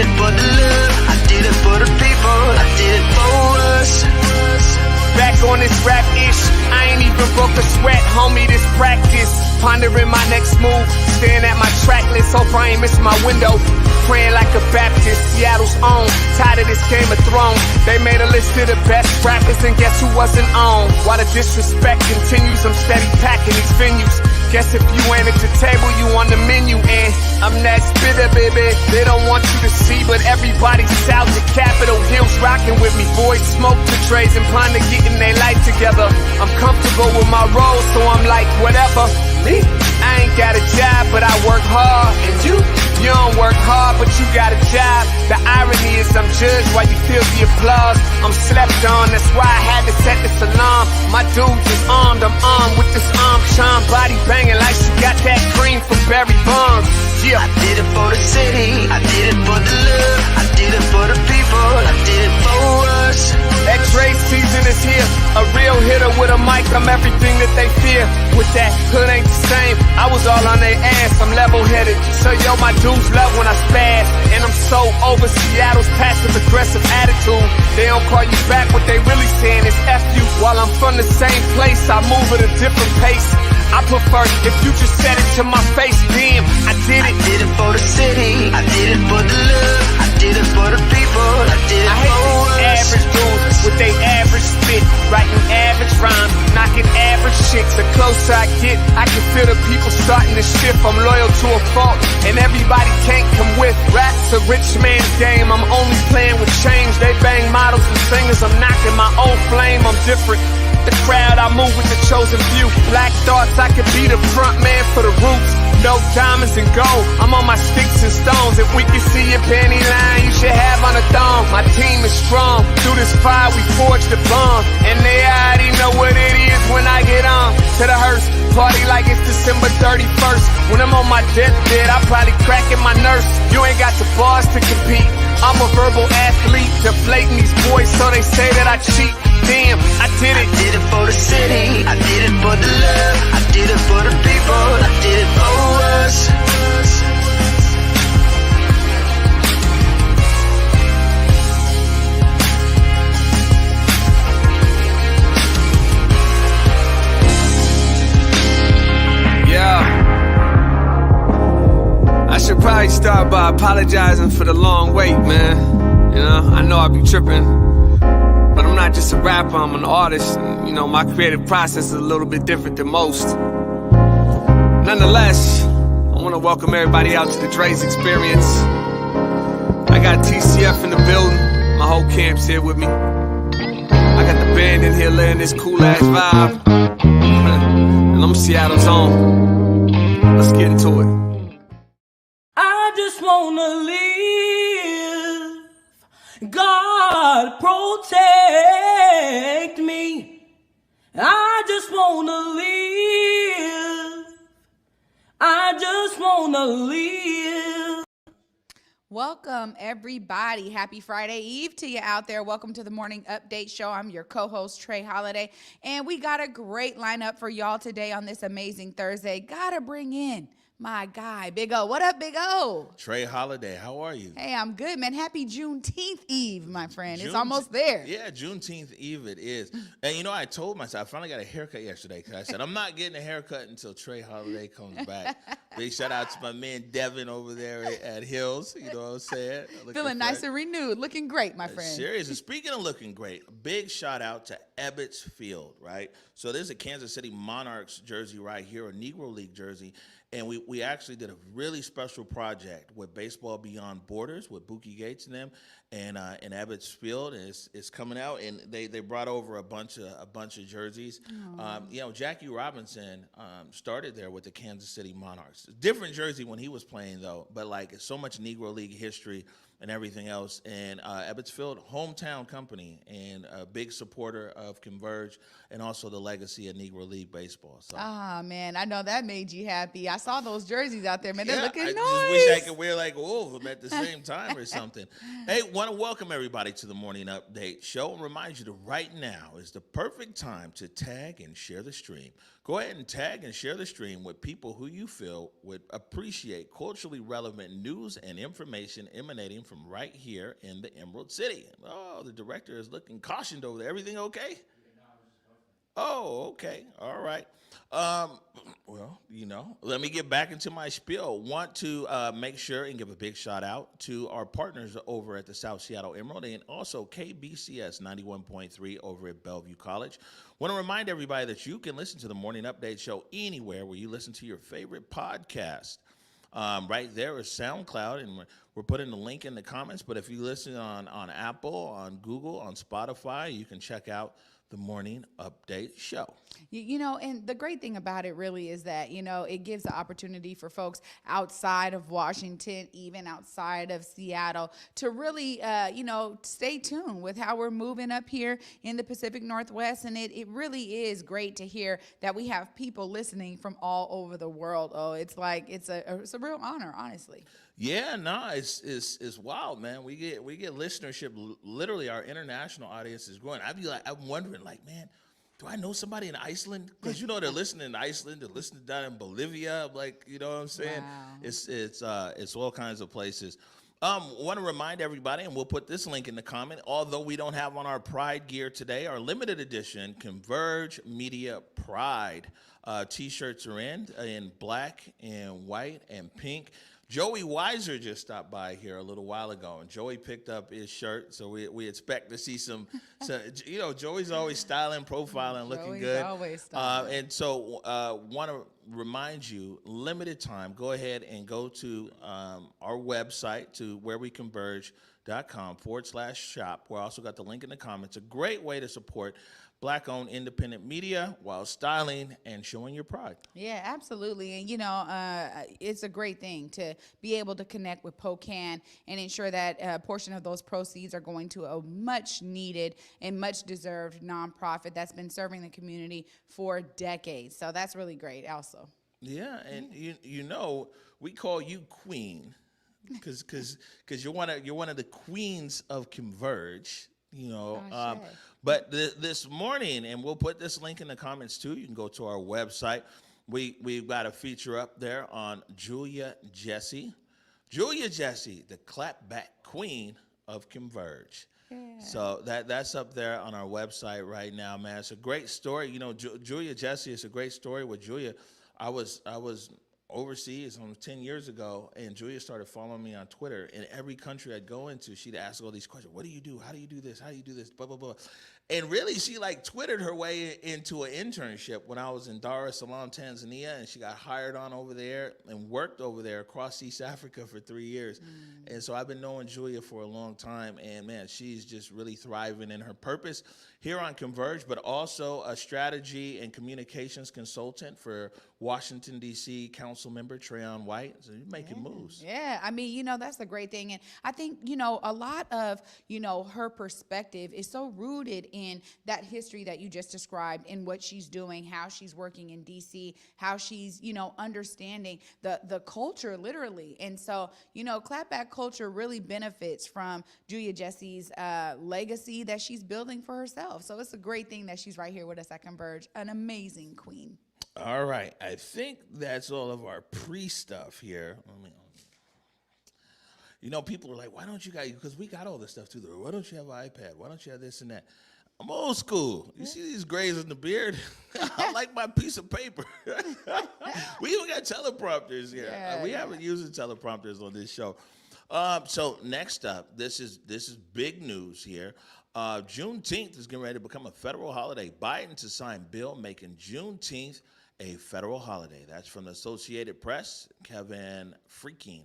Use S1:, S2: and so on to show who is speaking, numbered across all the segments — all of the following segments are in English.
S1: it for the love, I did it for the people, I did it for us.
S2: Back on this rap-ish, I ain't even broke a sweat, homie, this practice. Pondering my next move, staring at my track list, hope I ain't missing my window. Praying like a Baptist, Seattle's own, tired of this Game of Thrones. They made a list of the best rappers and guess who wasn't on? While the disrespect continues, I'm steady packing these venues. Guess if you ain't at the table, you on the menu. And I'm that spitter, baby, they don't want you to see, but everybody's out to Capitol Hill's rocking with me. Boys smoke the trays and ponder getting their life together. I'm comfortable with my role, so I'm like, whatever. Me? I ain't got a job, but I work hard. And you don't work hard, but you got a job. The irony is I'm judged while you feel the applause. I'm slept on, that's why I had to set this alarm. My dudes is armed, I'm armed with this arm charm. Body banging like she got that cream from Barry Bonds. Yeah.
S1: I did it for the city, I did it for the love, I did it for the people, I did it for us.
S2: That trade season is here, a real hitter with a mic, I'm everything that they fear. With that hood ain't the same, I was all on their ass, I'm level-headed. So yo, my dudes love when I spaz, and I'm so over Seattle's passive-aggressive attitude. They don't call you back, what they really saying is F you. While I'm from the same place, I move at a different pace. I prefer if you just said it to my face, damn, I did it.
S1: I did it for the city, I did it for the love, I did it for the people, I did it for us.
S2: Average dudes with they average spit, writing average rhymes, knocking average chicks. The closer I get, I can feel the people starting to shift. I'm loyal to a fault, and everybody can't come with. Rap's a rich man's game, I'm only playing with change. They bang models and singers, I'm knocking my own flame, I'm different. The crowd, I move with the chosen few. Black thoughts, I could be the front man for the roots. No diamonds and gold, I'm on my sticks and stones. If we can see your panty line, you should have on a thong. My team is strong, through this fire we forged a bond. And they already know what it is when I get on to the hearse. Party like it's December 31st. When I'm on my deathbed, I probably cracking my nurse. You ain't got the bars to compete, I'm a verbal athlete, deflating these boys so they say that I cheat. Damn, I did it.
S1: I did it for the city, I did it for the love, I did it for the people, I did it for us.
S2: Yeah. I should probably start by apologizing for the long wait, man. You know, I know I be tripping. But I'm not just a rapper, I'm an artist. And, you know, my creative process is a little bit different than most. Nonetheless, I want to welcome everybody out to the Dre's Experience. I got TCF in the building, my whole camp's here with me. I got the band in here laying this cool-ass vibe. And I'm Seattle's own. Let's get into it.
S3: I just wanna live. God protect me. I just wanna live. I just wanna live.
S4: Welcome, everybody. Happy Friday Eve to you out there. Welcome to the Morning Update Show. I'm your co-host, Trey Holiday, and we got a great lineup for y'all today on this amazing Thursday. Gotta bring in my guy, Big O. What up, Big O?
S5: Trey Holiday, how are you?
S4: Hey, I'm good, man. Happy Juneteenth Eve, my friend. It's almost there.
S5: Yeah, Juneteenth Eve it is. And you know, I told myself, I finally got a haircut yesterday because I said, I'm not getting a haircut until Trey Holiday comes back. Big shout out to my man Devin over there at Hills. You know what I'm saying?
S4: Feeling nice and renewed. Looking great, my friend.
S5: Serious. And speaking of looking great, a big shout out to Ebbets Field, right? So there's a Kansas City Monarchs jersey right here, a Negro League jersey. And we actually did a really special project with Baseball Beyond Borders with Buki Gates and them, and Ebbets Field is coming out, and they brought over a bunch of jerseys. You know, Jackie Robinson started there with the Kansas City Monarchs. Different jersey when he was playing though, but like so much Negro League history and everything else. And Ebbets Field, hometown company, and a big supporter of Converge and also the legacy of Negro League baseball. So.
S4: Man, I know that made you happy. I saw those jerseys out there, man. They're looking nice.
S5: I just wish I could wear like all of them at the same time or something. Hey, want to welcome everybody to the Morning Update Show and remind you that right now is the perfect time to tag and share the stream. Go ahead and tag and share the stream with people who you feel would appreciate culturally relevant news and information emanating from right here in the Emerald City. Oh, the director is looking cautioned over there. Everything okay? Oh, okay. All right. Well, let me get back into my spiel. Want to make sure and give a big shout out to our partners over at the South Seattle Emerald and also KBCS 91.3 over at Bellevue College. Want to remind everybody that you can listen to the Morning Update Show anywhere where you listen to your favorite podcast. Right there is SoundCloud, and we're putting the link in the comments. But if you listen on Apple, on Google, on Spotify, you can check out the Morning Update Show.
S4: And the great thing about it really is that, it gives the opportunity for folks outside of Washington, even outside of Seattle, to really, stay tuned with how we're moving up here in the Pacific Northwest. And it really is great to hear that we have people listening from all over the world. Oh, it's a real honor, honestly.
S5: Yeah, no, it's wild, man. We get listenership. Literally, our international audience is growing. I'm wondering, man, do I know somebody in Iceland? Because they're listening in Iceland, they're listening down in Bolivia. You know what I'm saying? Wow. It's all kinds of places. Want to remind everybody, and we'll put this link in the comment. Although we don't have on our Pride gear today, our limited edition Converge Media Pride T-shirts are in black and white and pink. Joey Weiser just stopped by here a little while ago, and Joey picked up his shirt, so we expect to see some Joey's always styling, profiling, looking good.
S4: Always styling.
S5: And so want to remind you, limited time, go ahead and go to our website, to whereweconverge.com/shop. We also got the link in the comments. A great way to support Black-owned independent media while styling and showing your pride.
S4: Yeah, absolutely. And, it's a great thing to be able to connect with POCAN and ensure that a portion of those proceeds are going to a much needed and much deserved nonprofit that's been serving the community for decades. So that's really great also.
S5: Yeah, and we call you Queen because you're one of the queens of Converge. But this morning, and we'll put this link in the comments too. You can go to our website. We've got a feature up there on Julia Jesse. Julia Jesse, the clapback queen of Converge. Yeah. So that's up there on our website right now, man. It's a great story. Julia Jesse, it's a great story with Julia. I was overseas 10 years ago, and Julia started following me on Twitter. In every country I'd go into, she'd ask all these questions. What do you do? How do you do this? How do you do this? Blah, blah, blah. And really, she Twittered her way into an internship when I was in Dar es Salaam, Tanzania, and she got hired on over there and worked over there across East Africa for 3 years. And so I've been knowing Julia for a long time, and man, she's just really thriving in her purpose here on Converge, but also a strategy and communications consultant for Washington, D.C. Council member Trayon White. So you're making moves.
S4: Yeah, I mean, that's the great thing. And I think, a lot of, her perspective is so rooted in that history that you just described, in what she's doing, how she's working in D.C., how she's, understanding the culture, literally. And so, clapback culture really benefits from Julia Jesse's legacy that she's building for herself. So it's a great thing that she's right here with us at Converge, an amazing queen.
S5: All right. I think that's all of our pre-stuff here. People are like, why don't you guys, because we got all this stuff too. Why don't you have an iPad? Why don't you have this and that? I'm old school. You see these grays in the beard? I like my piece of paper. We even got teleprompters here. We haven't used teleprompters on this show. So next up, this is big news here. Juneteenth is getting ready to become a federal holiday. Biden to sign bill making Juneteenth a federal holiday. That's from the Associated Press. Kevin Freaking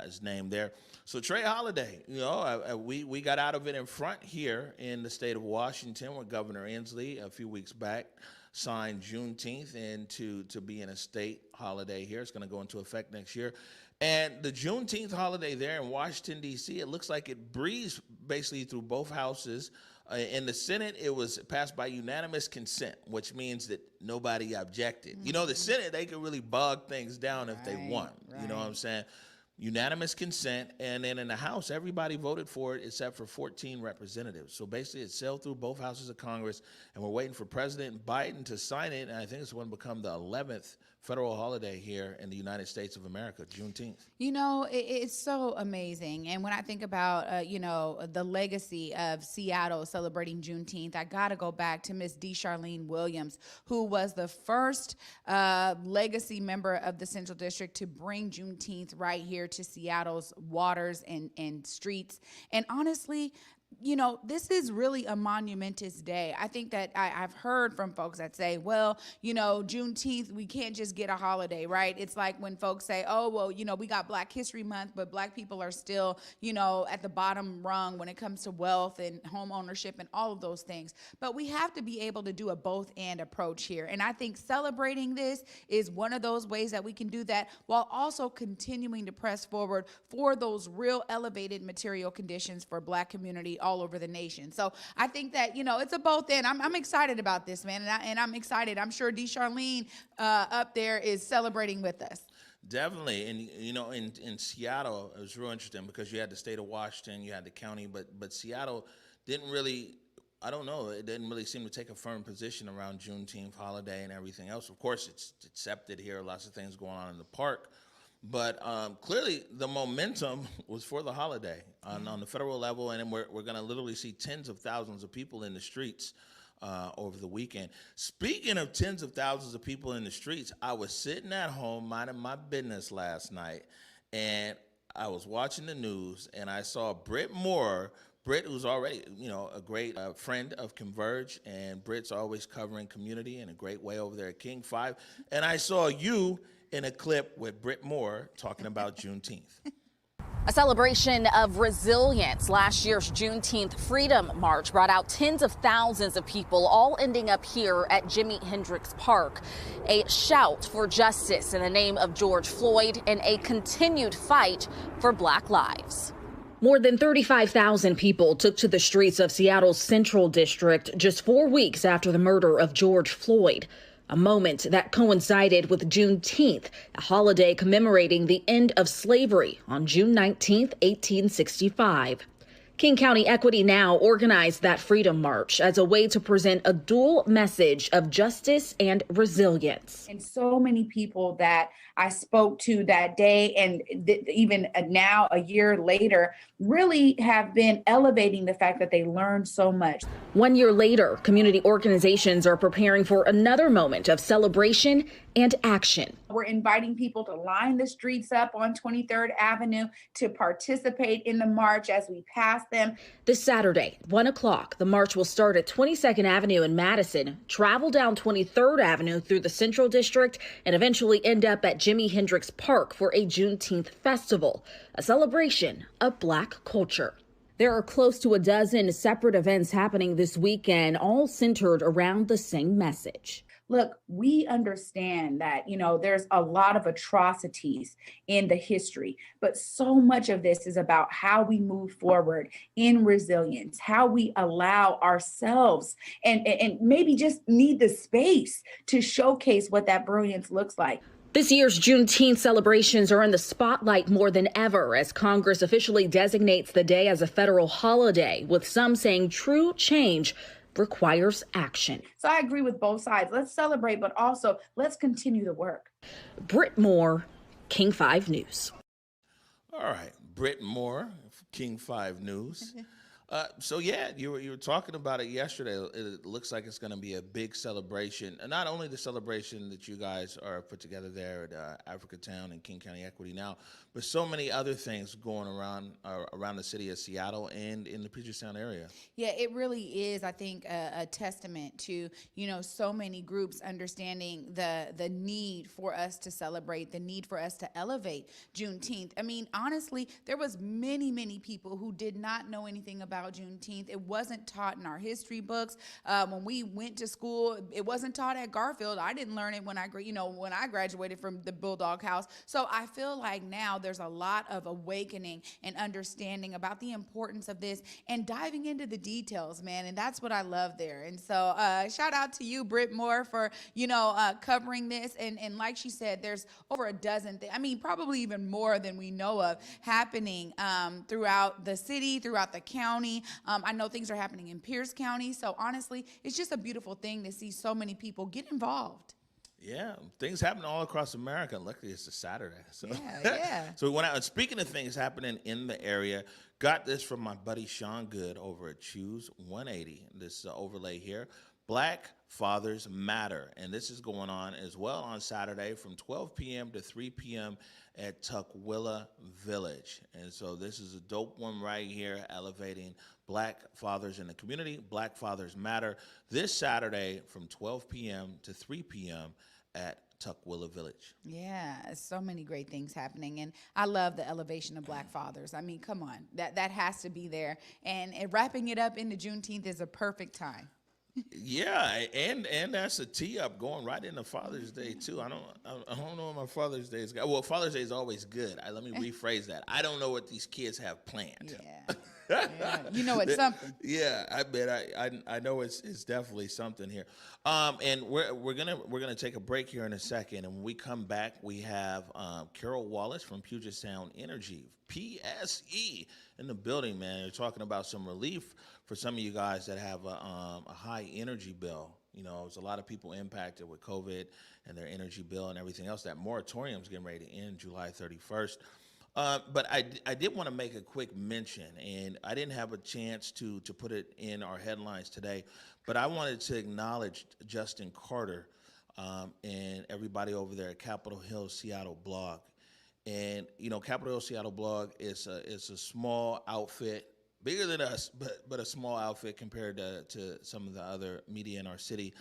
S5: is named there. So Trey Holiday, we got out of it in front here in the state of Washington, where Governor Inslee a few weeks back signed Juneteenth into being a state holiday here. It's going to go into effect next year. And the Juneteenth holiday there in Washington, D.C., it looks like it breezed basically through both houses. In the Senate, it was passed by unanimous consent, which means that nobody objected. The Senate, they can really bog things down if they want. Right. You know what I'm saying? unanimous consent, and then in the House, everybody voted for it except for 14 representatives. So basically, it sailed through both houses of Congress, and we're waiting for President Biden to sign it, and I think it's going to become the 11th federal holiday here in the United States of America, Juneteenth.
S4: You know, it's so amazing. And when I think about, you know, the legacy of Seattle celebrating Juneteenth, I got to go back to Miss D. Charlene Williams, who was the first legacy member of the Central District to bring Juneteenth right here to Seattle's waters and streets. And honestly, you know, this is really a monumentous day. I think that I've heard from folks that say, well, you know, Juneteenth, we can't just get a holiday, right? It's like when folks say, oh, well, you know, we got Black History Month, but Black people are still, you know, at the bottom rung when it comes to wealth and home ownership and all of those things. But we have to be able to do a both and approach here. And I think celebrating this is one of those ways that we can do that while also continuing to press forward for those real elevated material conditions for Black community all over the nation. So I think that, you know, it's a both and I'm excited about this, man. And I'm excited. I'm sure D. Charlene up there is celebrating with us.
S5: Definitely. And, you know, in Seattle, it was real interesting because you had the state of Washington, you had the county, but Seattle didn't really, I don't know, it didn't really seem to take a firm position around Juneteenth holiday and everything else. Of course, it's accepted here, lots of things going on in the park. But clearly, the momentum was for the holiday on the federal level, and then we're going to literally see tens of thousands of people in the streets over the weekend. Speaking of tens of thousands of people in the streets, I was sitting at home minding my business last night, and I was watching the news, and I saw Britt Moore. Britt, who's already, you know, a great friend of Converge, and Britt's always covering community in a great way over there at King 5. And I saw you in a clip with Britt Moore talking about Juneteenth.
S6: A celebration of resilience. Last year's Juneteenth Freedom March brought out tens of thousands of people, all ending up here at Jimi Hendrix Park. A shout for justice in the name of George Floyd and a continued fight for Black lives. More than 35,000 people took to the streets of Seattle's Central District just 4 weeks after the murder of George Floyd. A moment that coincided with Juneteenth, a holiday commemorating the end of slavery on June 19, 1865. King County Equity Now organized that Freedom March as a way to present a dual message of justice and resilience.
S4: And so many people that I spoke to that day and even now a year later really have been elevating the fact that they learned so much.
S6: 1 year later, community organizations are preparing for another moment of celebration and action.
S4: We're inviting people to line the streets up on 23rd Avenue to participate in the march as we pass them.
S6: This Saturday, 1 o'clock, the march will start at 22nd Avenue in Madison, travel down 23rd Avenue through the Central District, and eventually end up at Jimi Hendrix Park for a Juneteenth festival, a celebration of Black culture. There are close to a dozen separate events happening this weekend, all centered around the same message.
S4: Look, we understand that, you know, there's a lot of atrocities in the history, but so much of this is about how we move forward in resilience, how we allow ourselves and maybe just need the space to showcase what that brilliance looks like.
S6: This year's Juneteenth celebrations are in the spotlight more than ever as Congress officially designates the day as a federal holiday, with some saying true change requires action.
S4: So I agree with both sides. Let's celebrate, but also let's continue the work.
S6: Britt Moore, King 5 News.
S5: All right, Britt Moore, King 5 News. So yeah, you were talking about it yesterday. It looks like it's going to be a big celebration, and not only the celebration that you guys are put together there at Africatown and King County Equity Now, but so many other things going around the city of Seattle and in the Puget Sound area.
S4: Yeah, it really is, I think, a testament to, you know, so many groups understanding the need for us to celebrate, the need for us to elevate Juneteenth. I mean, honestly, there was many people who did not know anything about about Juneteenth. It wasn't taught in our history books. When we went to school, it wasn't taught at Garfield. I didn't learn it when I graduated from the Bulldog House. So I feel like now there's a lot of awakening and understanding about the importance of this and diving into the details, man. And that's what I love there. And so shout out to you, Britt Moore, for, covering this. And like she said, there's over a dozen things. I mean, probably even more than we know of happening throughout the city, throughout the county. I know things are happening in Pierce County. So honestly, it's just a beautiful thing to see so many people get involved.
S5: Yeah, things happen all across America. Luckily, it's a Saturday. So.
S4: Yeah.
S5: So we went out, and speaking of things happening in the area, got this from my buddy Sean Good over at Choose 180. This overlay here. Black Fathers Matter. And this is going on as well on Saturday from 12 p.m. to 3 p.m. at Tukwila Village. And so this is a dope one right here, elevating Black fathers in the community. Black Fathers Matter this Saturday from 12 p.m. to 3 p.m. at Tukwila Village.
S4: Yeah, so many great things happening, and I love the elevation of Black fathers. I mean, come on, that has to be there, and wrapping it up into Juneteenth is a perfect time.
S5: Yeah, and that's a tee up going right into Father's Day too. I don't know what my Father's Day is. Well, Father's Day is always good. Let me rephrase that. I don't know what these kids have planned.
S4: Yeah. Yeah. You know it's something.
S5: Yeah, I bet I know it's definitely something here. And we're gonna take a break here in a second, and when we come back, we have Carol Wallace from Puget Sound Energy, PSE, in the building. Man, they're talking about some relief for some of you guys that have a high energy bill. There's a lot of people impacted with COVID and their energy bill and everything else. That moratorium's getting ready to end July 31st. But I did want to make a quick mention, and I didn't have a chance to put it in our headlines today, but I wanted to acknowledge Justin Carter and everybody over there at Capitol Hill Seattle blog. And, Capitol Hill Seattle blog is a small outfit, bigger than us, but a small outfit compared to some of the other media in our city.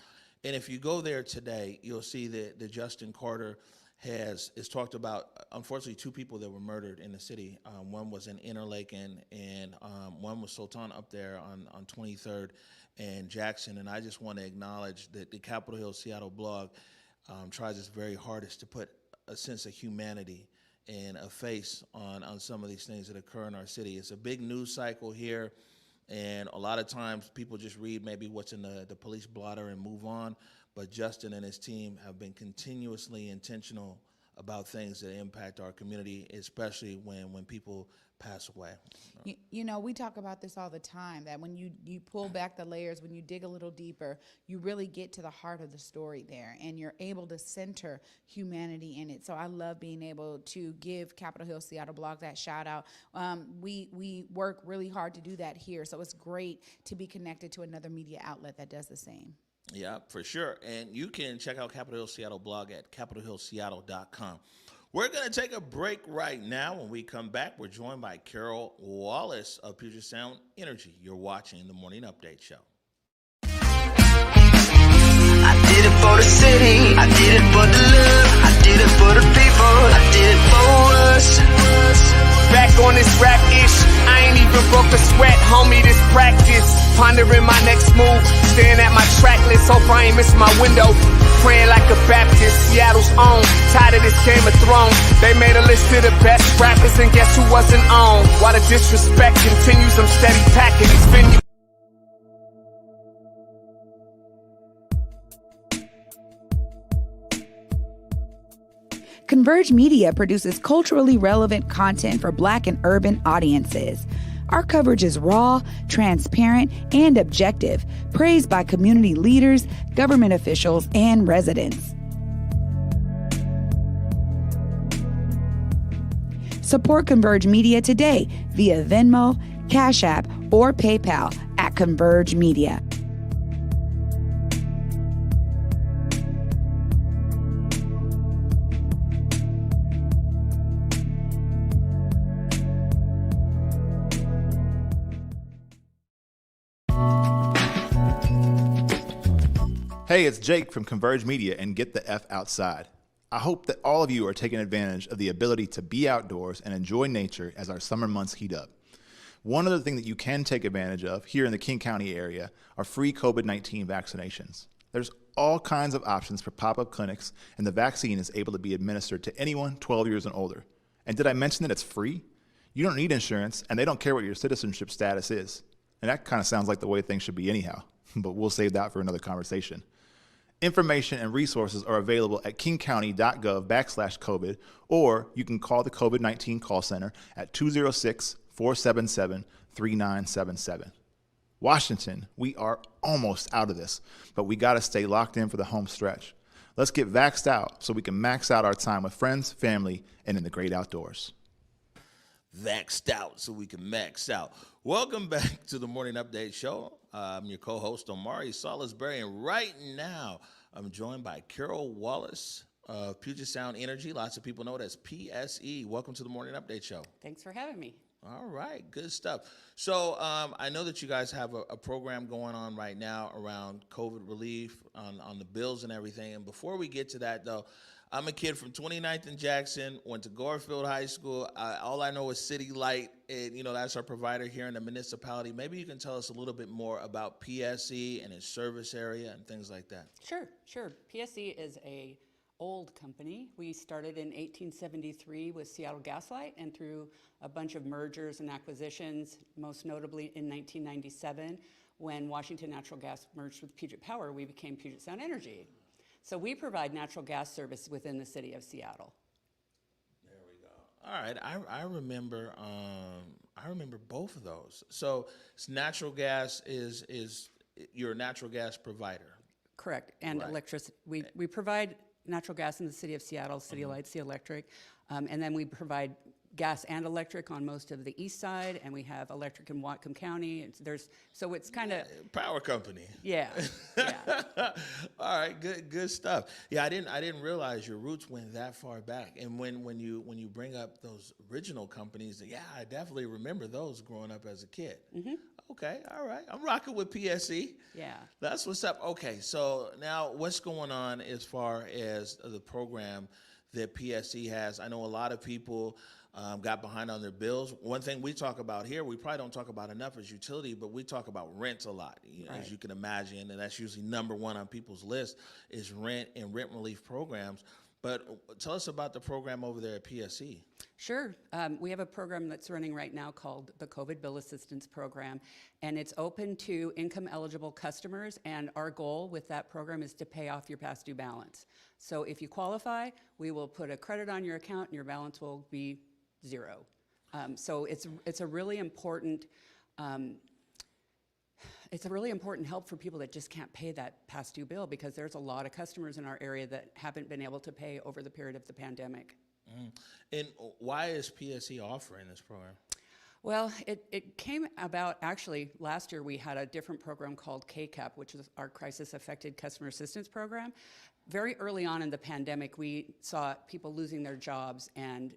S5: And if you go there today, you'll see that Justin Carter has talked about, unfortunately, 2 people that were murdered in the city. One was in Interlaken, and one was Sultan up there on 23rd and Jackson. And I just want to acknowledge that the Capitol Hill Seattle blog tries its very hardest to put a sense of humanity and a face on some of these things that occur in our city. It's a big news cycle here, and a lot of times people just read maybe what's in the police blotter and move on. But Justin and his team have been continuously intentional about things that impact our community, especially when people pass away.
S4: We talk about this all the time, that when you pull back the layers, when you dig a little deeper, you really get to the heart of the story there, and you're able to center humanity in it. So I love being able to give Capitol Hill Seattle blog that shout out. We work really hard to do that here, so it's great to be connected to another media outlet that does the same.
S5: Yeah, for sure. And you can check out Capitol Hill Seattle blog at capitolhillseattle.com. We're going to take a break right now. When we come back, we're joined by Carol Wallace of Puget Sound Energy. You're watching the Morning Update Show.
S1: I did it for the city. I did it for the love. I did it for the people. I did it for us.
S2: Back on this rap ish, I ain't even broke a sweat, homie, this practice. Pondering my next move, staring at my track list, hope I ain't miss my window. Praying like a Baptist, Seattle's own. Tired of this Game of Thrones. They made a list of the best rappers, and guess who wasn't on? While the disrespect continues, I'm steady packing these venues.
S4: Converge Media produces culturally relevant content for Black and urban audiences. Our coverage is raw, transparent, and objective, praised by community leaders, government officials, and residents. Support Converge Media today via Venmo, Cash App, or PayPal at Converge Media.
S7: Hey, it's Jake from Converge Media and Get the F Outside. I hope that all of you are taking advantage of the ability to be outdoors and enjoy nature as our summer months heat up. One other thing that you can take advantage of here in the King County area are free COVID-19 vaccinations. There's all kinds of options for pop-up clinics, and the vaccine is able to be administered to anyone 12 years and older. And did I mention that it's free? You don't need insurance, and they don't care what your citizenship status is. And that kind of sounds like the way things should be anyhow, but we'll save that for another conversation. Information and resources are available at kingcounty.gov/COVID, or you can call the COVID-19 call center at 206-477-3977. Washington, we are almost out of this, but we got to stay locked in for the home stretch. Let's get vaxxed out so we can max out our time with friends, family, and in the great outdoors.
S5: Vaxxed out so we can max out. Welcome back to the Morning Update Show. I'm your co-host, Omari Salisbury, and right now I'm joined by Carol Wallace of Puget Sound Energy. Lots of people know it as PSE. Welcome to the Morning Update Show.
S8: Thanks for having me.
S5: All right, good stuff. So I know that you guys have a program going on right now around COVID relief on the bills and everything. And before we get to that, though, I'm a kid from 29th and Jackson, went to Gorefield High School. All I know is City Light, and that's our provider here in the municipality. Maybe you can tell us a little bit more about PSE and its service area and things like that.
S8: Sure. PSE is a old company. We started in 1873 with Seattle Gaslight, and through a bunch of mergers and acquisitions, most notably in 1997, when Washington Natural Gas merged with Puget Power, we became Puget Sound Energy. So we provide natural gas service within the city of Seattle.
S5: There we go. All right, I remember both of those. So it's natural gas is you're a natural gas provider.
S8: Correct, and
S5: Right.
S8: electricity. We provide natural gas in the city of Seattle, City Lights, the electric, and then we provide gas and electric on most of the east side, and we have electric in Whatcom County. So it's kind of
S5: Power company.
S8: yeah.
S5: All right, good stuff. Yeah, I didn't realize your roots went that far back. And when you bring up those original companies, yeah, I definitely remember those growing up as a kid. Mm-hmm. Okay, all right. I'm rocking with PSE.
S8: Yeah.
S5: That's what's up. Okay, so now what's going on as far as the program that PSE has? I know a lot of people got behind on their bills. One thing we talk about here, we probably don't talk about enough, is utility, but we talk about rent a lot,
S8: Right.
S5: as you can imagine, and that's usually number one on people's list is rent and rent relief programs. But tell us about the program over there at PSE.
S8: Sure. We have a program that's running right now called the COVID Bill Assistance Program, and it's open to income-eligible customers, and our goal with that program is to pay off your past due balance. So if you qualify, we will put a credit on your account, and your balance will be zero. So it's a really important help for people that just can't pay that past due bill, because there's a lot of customers in our area that haven't been able to pay over the period of the pandemic.
S5: And why is PSE offering this program?
S8: Well, it came about, actually, last year we had a different program called KCAP, which is our Crisis Affected Customer Assistance Program. Very early on in the pandemic, we saw people losing their jobs and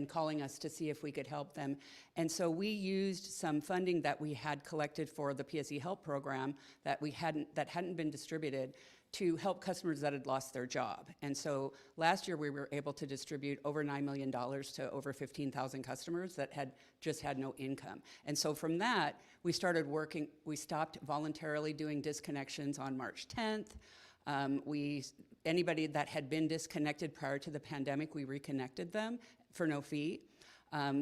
S8: calling us to see if we could help them. And so we used some funding that we had collected for the PSE Help program that hadn't been distributed to help customers that had lost their job. And so last year we were able to distribute over $9 million to over 15,000 customers that had just had no income. And so from that, we started working. We stopped voluntarily doing disconnections on March 10th. Anybody that had been disconnected prior to the pandemic, we reconnected them for no fee.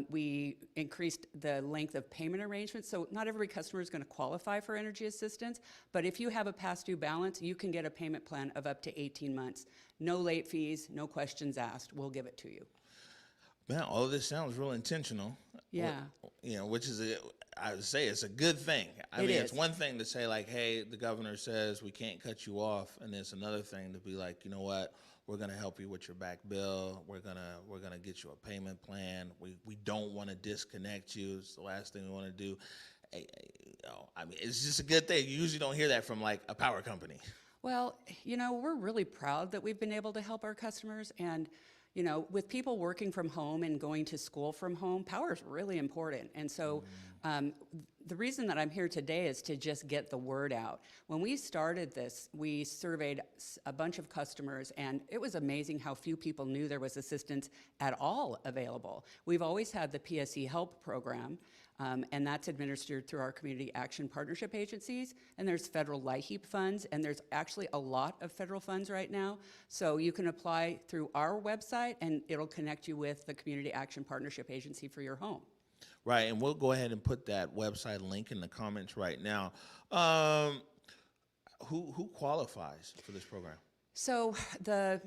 S8: We increased the length of payment arrangements, so not every customer is going to qualify for energy assistance, but if you have a past due balance, you can get a payment plan of up to 18 months. No late fees, no questions asked. We'll give it to you.
S5: Man, all of this sounds real intentional.
S8: Yeah.
S5: Which is, I would say, it's a good thing. I mean, it's one thing to say, like, hey, the governor says we can't cut you off, and it's another thing to be like, you know what, we're going to help you with your back bill. We're gonna get you a payment plan. We don't want to disconnect you. It's the last thing we want to do. I mean, it's just a good thing. You usually don't hear that from like a power company.
S8: Well, we're really proud that we've been able to help our customers, and with people working from home and going to school from home, power is really important. And so the reason that I'm here today is to just get the word out. When we started this, we surveyed a bunch of customers, and it was amazing how few people knew there was assistance at all available. We've always had the PSE Help program, And that's administered through our community action partnership agencies. And there's federal LIHEAP funds, and there's actually a lot of federal funds right now. So you can apply through our website, and it'll connect you with the community action partnership agency for your home.
S5: Right, and we'll go ahead and put that website link in the comments right now. Who qualifies for this program?
S8: So the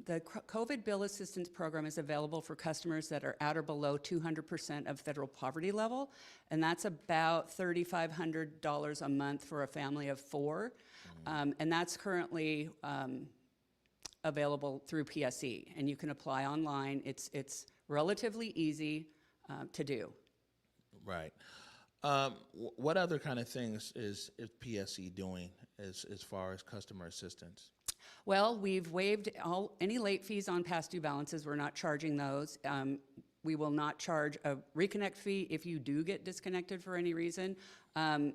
S8: COVID Bill Assistance Program is available for customers that are at or below 200% of federal poverty level, and that's about $3,500 a month for a family of 4, and that's currently available through PSE, and you can apply online. It's relatively easy to do.
S5: Right. What other kind of things is PSE doing as far as customer assistance?
S8: Well, we've waived any late fees on past due balances. We're not charging those. We will not charge a reconnect fee if you do get disconnected for any reason. You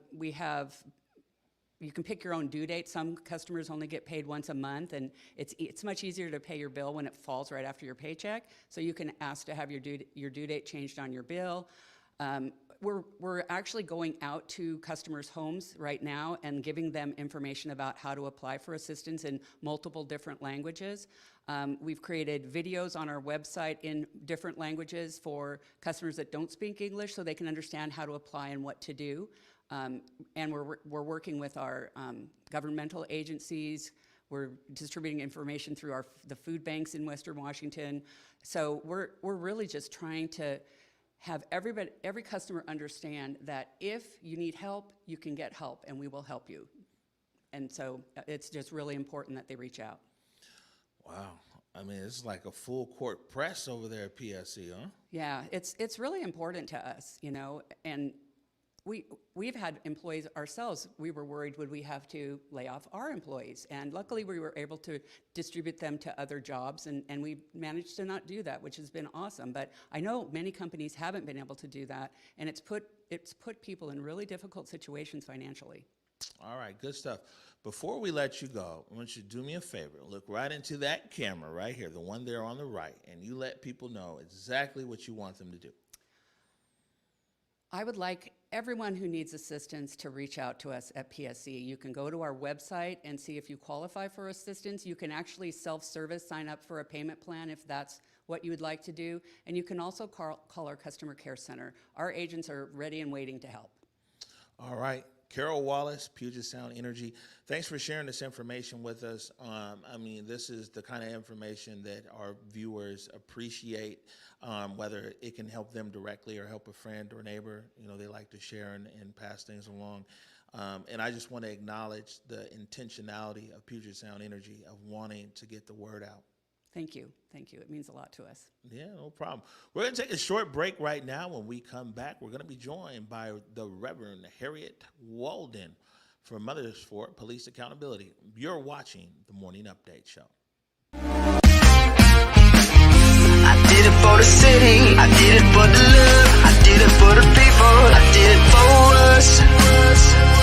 S8: can pick your own due date. Some customers only get paid once a month, and it's much easier to pay your bill when it falls right after your paycheck. So you can ask to have your due date changed on your bill. We're actually going out to customers' homes right now and giving them information about how to apply for assistance in multiple different languages. We've created videos on our website in different languages for customers that don't speak English so they can understand how to apply and what to do. And we're working with our governmental agencies. We're distributing information through the food banks in Western Washington. So we're really just trying to have every customer understand that if you need help, you can get help, and we will help you. And so it's just really important that they reach out. Wow.
S5: I mean, it's like a full court press over there at PSE, huh?
S8: Yeah, it's really important to us, and we've had employees ourselves. We were worried, would we have to lay off our employees? And luckily we were able to distribute them to other jobs, and we managed to not do that, which has been awesome. But I know many companies haven't been able to do that, and it's put people in really difficult situations financially.
S5: All right, good stuff. Before we let you go, I want you to do me a favor. Look right into that camera right here, the one there on the right, and you let people know exactly what you want them to do.
S8: I would like everyone who needs assistance to reach out to us at PSE. You can go to our website and see if you qualify for assistance. You can actually self-service, sign up for a payment plan if that's what you would like to do. And you can also call our customer care center. Our agents are ready and waiting to help.
S5: All right. Carol Wallace, Puget Sound Energy, thanks for sharing this information with us. I mean, this is the kind of information that our viewers appreciate, whether it can help them directly or help a friend or neighbor. They like to share and pass things along. And I just want to acknowledge the intentionality of Puget Sound Energy of wanting to get the word out.
S8: Thank you. Thank you. It means a lot to us.
S5: Yeah, no problem. We're going to take a short break right now. When we come back, we're going to be joined by the Reverend Harriett Walden for Mothers for Police Accountability. You're watching the Morning Update Show.
S1: I did it for the city. I did it for the love. I did it for the people. I did it for us.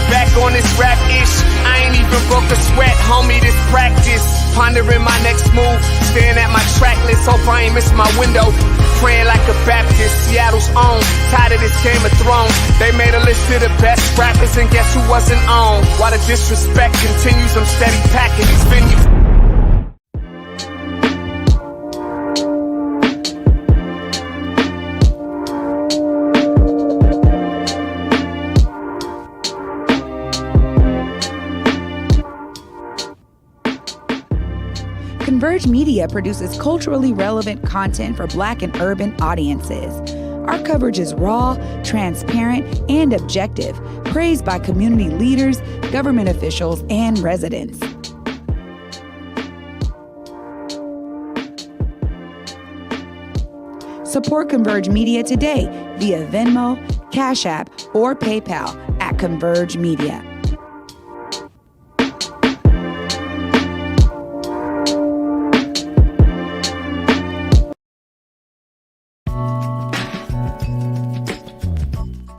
S2: Back on this rap ish, I ain't even broke a sweat, homie, this practice. Pondering my next move, staring at my track list, hope I ain't miss my window. Praying like a Baptist, Seattle's own, tired of this Game of Thrones. They made a list of the best rappers and guess who wasn't on? While the disrespect continues, I'm steady packing these venues.
S4: Converge Media produces culturally relevant content for Black and urban audiences. Our coverage is raw, transparent, and objective, praised by community leaders, government officials, and residents. Support Converge Media today via Venmo, Cash App, or PayPal at Converge Media.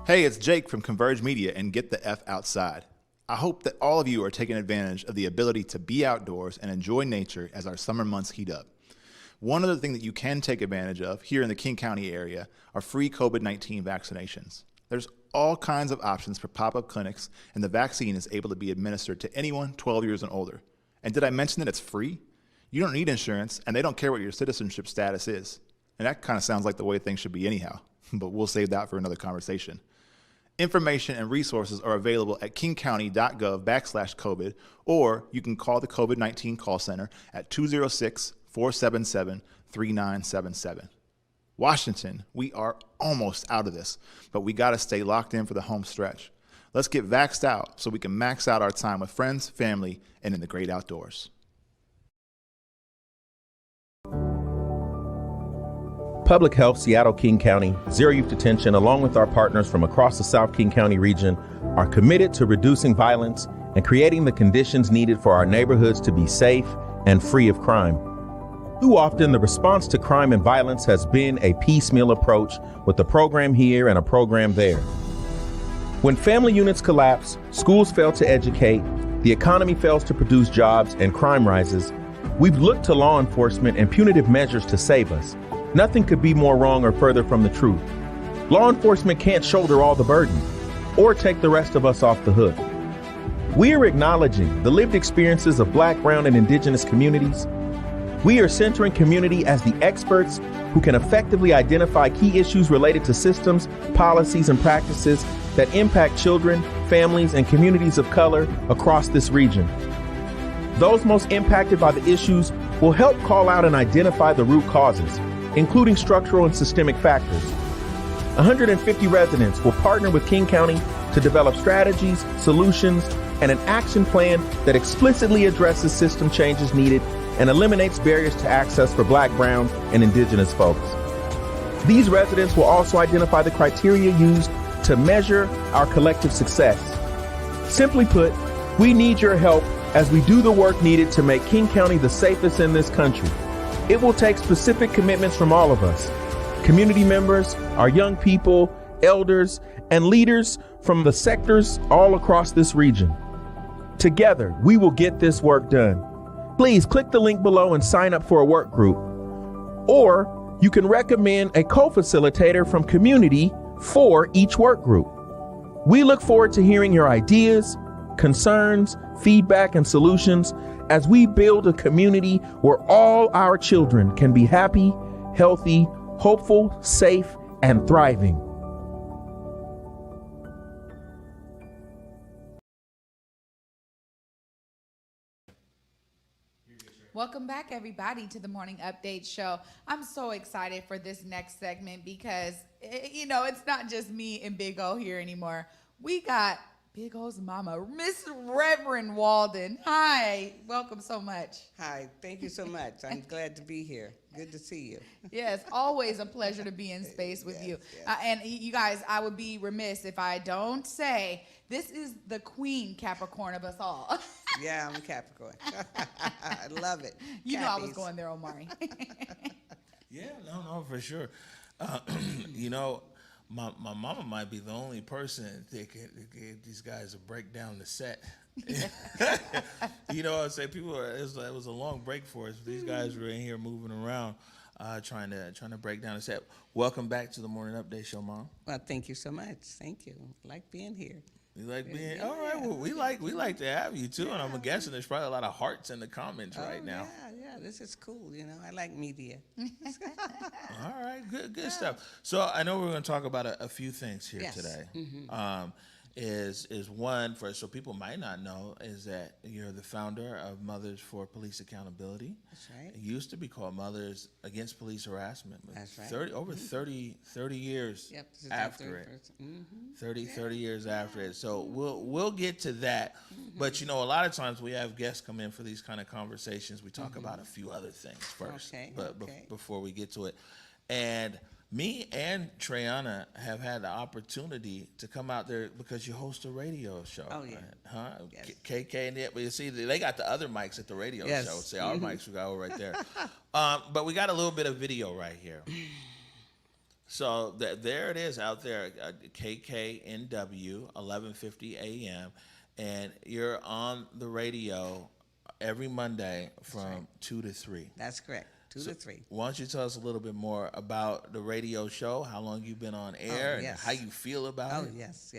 S7: Hey, it's Jake from Converge Media and Get the F Outside. I hope that all of you are taking advantage of the ability to be outdoors and enjoy nature as our summer months heat up. One other thing that you can take advantage of here in the King County area are free COVID-19 vaccinations. There's all kinds of options for pop-up clinics, and the vaccine is able to be administered to anyone 12 years and older. And did I mention that it's free? You don't need insurance, and they don't care what your citizenship status is. And that kind of sounds like the way things should be anyhow, but we'll save that for another conversation. Information and resources are available at kingcounty.gov/COVID, or you can call the COVID-19 call center at 206-477-3977. Washington, we are almost out of this, but we got to stay locked in for the home stretch. Let's get vaxxed out so we can max out our time with friends, family, and in the great outdoors.
S9: Public Health, Seattle, King County, Zero Youth Detention, along with our partners from across the South King County region, are committed to reducing violence and creating the conditions needed for our neighborhoods to be safe and free of crime. Too often, the response to crime and violence has been a piecemeal approach with a program here and a program there. When family units collapse, schools fail to educate, the economy fails to produce jobs, and crime rises, we've looked to law enforcement and punitive measures to save us. Nothing could be more wrong or further from the truth. Law enforcement can't shoulder all the burden or take the rest of us off the hook. We are acknowledging the lived experiences of Black, Brown, and Indigenous communities. We are centering community as the experts who can effectively identify key issues related to systems, policies, and practices that impact children, families, and communities of color across this region. Those most impacted by the issues will help call out and identify the root causes, including structural and systemic factors. 150 residents will partner with King County to develop strategies, solutions, and an action plan that explicitly addresses system changes needed and eliminates barriers to access for Black, Brown, and Indigenous folks. These residents will also identify the criteria used to measure our collective success. Simply put, we need your help as we do the work needed to make King County the safest in this country. It will take specific commitments from all of us, community members, our young people, elders, and leaders from the sectors all across this region. Together, we will get this work done. Please click the link below and sign up for a work group. Or you can recommend a co-facilitator from community for each work group. We look forward to hearing your ideas, concerns, feedback, and solutions as we build a community where all our children can be happy, healthy, hopeful, safe, and thriving.
S4: Welcome back, everybody, to the Morning Update Show. I'm so excited for this next segment because, it's not just me and Big O here anymore. We got Big O's mama, Miss Reverend Walden. Hi, welcome so much.
S10: Hi, thank you so much. I'm glad to be here. Good to see you.
S4: Yes, always a pleasure to be in space with you.
S10: Yes.
S4: And you guys, I would be remiss if I don't say this is the queen Capricorn of us all.
S10: Yeah, I'm a Capricorn. I love it.
S4: You know I was going there, Omari.
S5: Yeah, no, for sure. My mama might be the only person that gave these guys a break down the set. I say it was a long break for us. These guys were in here moving around, trying to break down the set. Welcome back to the Morning Update Show, Mom.
S10: Well, thank you so much. Thank you. I like being here.
S5: You like being all right? Well, we like to have you too, and I'm guessing there's probably a lot of hearts in the comments right now.
S10: Yeah, this is cool. I like media.
S5: All right, good stuff. So I know we're going to talk about a few things here today.
S10: Mm-hmm.
S5: Is one for so people might not know is that you're the founder of Mothers for Police Accountability.
S10: That's right.
S5: It used to be called Mothers Against Police Harassment.
S10: That's right.
S5: 30 years after it.
S10: Mm-hmm.
S5: 30 years after it. So we'll get to that. Mm-hmm. But a lot of times we have guests come in for these kind of conversations. We talk about a few other things first, before we get to it. And me and Treyana have had the opportunity to come out there because you host a radio show.
S10: Oh, yeah.
S5: Right? Huh?
S10: Yes.
S5: KK and it. But you see, they got the other mics at the radio show. See, our mics we got over right there. But we got a little bit of video right here. So there it is out there, KKNW, 1150 a.m. And you're on the radio every Monday from 2 to 3.
S10: That's correct. 2 to 3.
S5: Why don't you tell us a little bit more about the radio show, how long you've been on air, and how you feel about it?
S10: Oh, yes.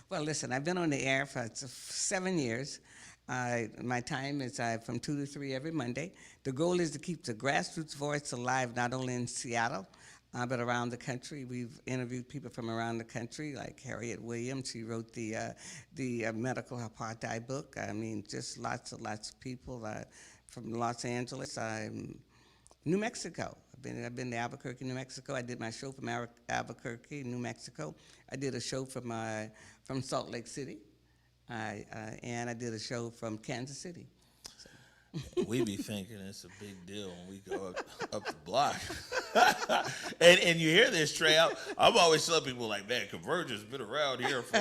S10: Well, listen, I've been on the air for 7 years. My time is from 2 to 3 every Monday. The goal is to keep the grassroots voice alive, not only in Seattle, but around the country. We've interviewed people from around the country, like Harriett Williams. She wrote the medical apartheid book. I mean, just lots of people from Los Angeles, New Mexico. I've been to Albuquerque, New Mexico. I did my show from Albuquerque, New Mexico. I did a show from Salt Lake City, and I did a show from Kansas City.
S5: We be thinking it's a big deal when we go up the block. and you hear this, Trey. I'm always telling people like, man, Convergence been around here for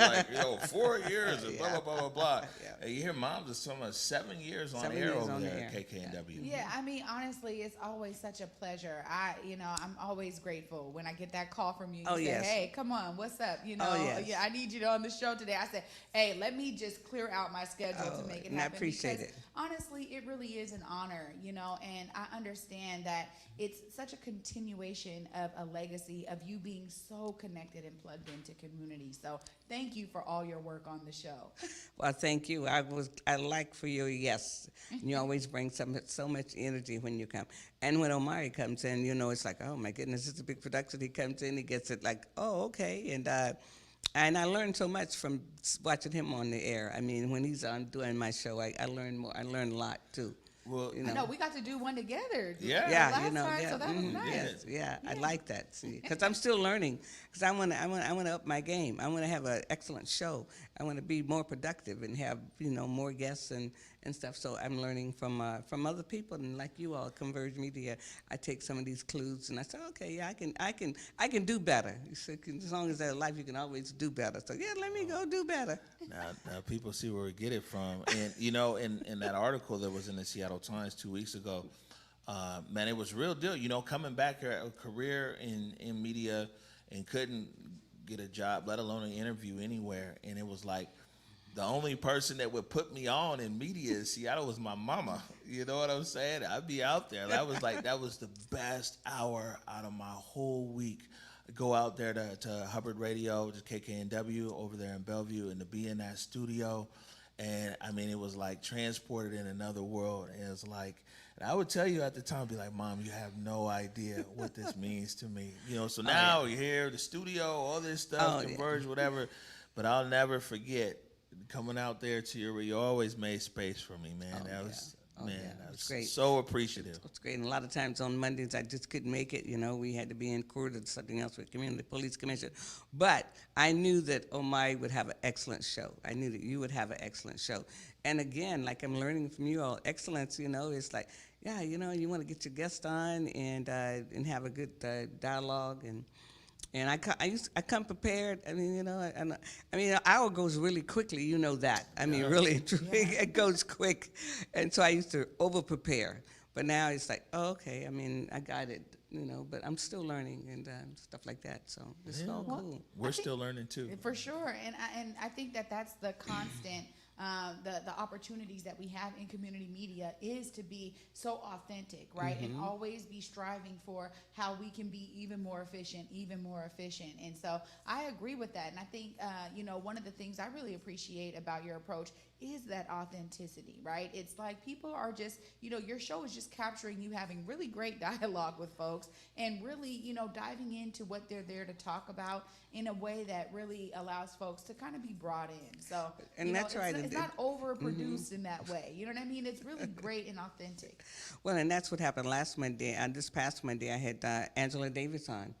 S5: 4 years and blah, blah, blah, blah, blah. And you hear Mom's is talking about 7 years on air over there at KKNW.
S4: Yeah, I mean, honestly, it's always such a pleasure. I'm always grateful when I get that call from you. You say, hey, come on, what's up? Yeah, I need you on the show today. I said, hey, let me just clear out my schedule to make it happen.
S10: I appreciate it.
S4: Honestly, it really is an honor, and I understand that it's such a continuation of a legacy of you being so connected and plugged into community. So thank you for all your work on the show.
S10: Well, thank you. I like for your yes. You always bring so much energy when you come. And when Omari comes in, it's like, oh my goodness, it's a big production. He comes in, he gets it like, oh, okay. And I learned so much from watching him on the air. I mean, when he's on doing my show, I learn more. I learn a lot too.
S5: Well,
S4: I know we got to do one together.
S5: Yeah,
S4: last time, so that was nice.
S10: Yeah, I like that. See, because I'm still learning. Because I want to up my game. I want to have an excellent show. I want to be more productive and have more guests and stuff. So I'm learning from other people, and like you all, Converge Media. I take some of these clues and I say, okay, yeah, I can do better. So as long as there's life, you can always do better. So yeah, let me go do better.
S5: Now people see where we get it from, and in that article that was in the Seattle Times 2 weeks ago, man, it was real deal. Coming back here, a career in media, and couldn't get a job, let alone an interview anywhere, and it was like the only person that would put me on in media in Seattle was my mama. You know what I'm saying? I'd be out there. That was the best hour out of my whole week. Go out there to Hubbard Radio, to KKNW over there in Bellevue, and to be in that studio. And I mean, it was like transported in another world. And it was like, and I would tell you at the time, be like, Mom, you have no idea what this means to me. So now you're here, the studio, all this stuff, Converge, whatever. But I'll never forget coming out there to you always made space for me, man. That was
S10: great.
S5: So appreciative.
S10: It's great. And a lot of times on Mondays, I just couldn't make it. We had to be in court or something else with Community Police Commission. But I knew that Omari would have an excellent show. I knew that you would have an excellent show. And again, like I'm learning from you all, excellence, it's like, yeah, you want to get your guest on and have a good dialogue and I come prepared. I mean, an hour goes really quickly. You know that. I mean, really, it goes quick. And so I used to over prepare. But now it's like, oh, okay. I mean, I got it. But I'm still learning and stuff like that. So it's all cool.
S5: We're still learning too.
S4: For sure. And I think that's the constant. The opportunities that we have in community media is to be so authentic, right? And always be striving for how we can be even more efficient. And so I agree with that. And I think, one of the things I really appreciate about your approach is that authenticity, right? It's like people are just, your show is just capturing you having really great dialogue with folks and really, diving into what they're there to talk about in a way that really allows folks to kind of be brought in. So,
S10: and that's right.
S4: It's not overproduced in that way. You know what I mean? It's really great and authentic.
S10: Well, and that's what happened last Monday. This past Monday, I had Angela Davis on.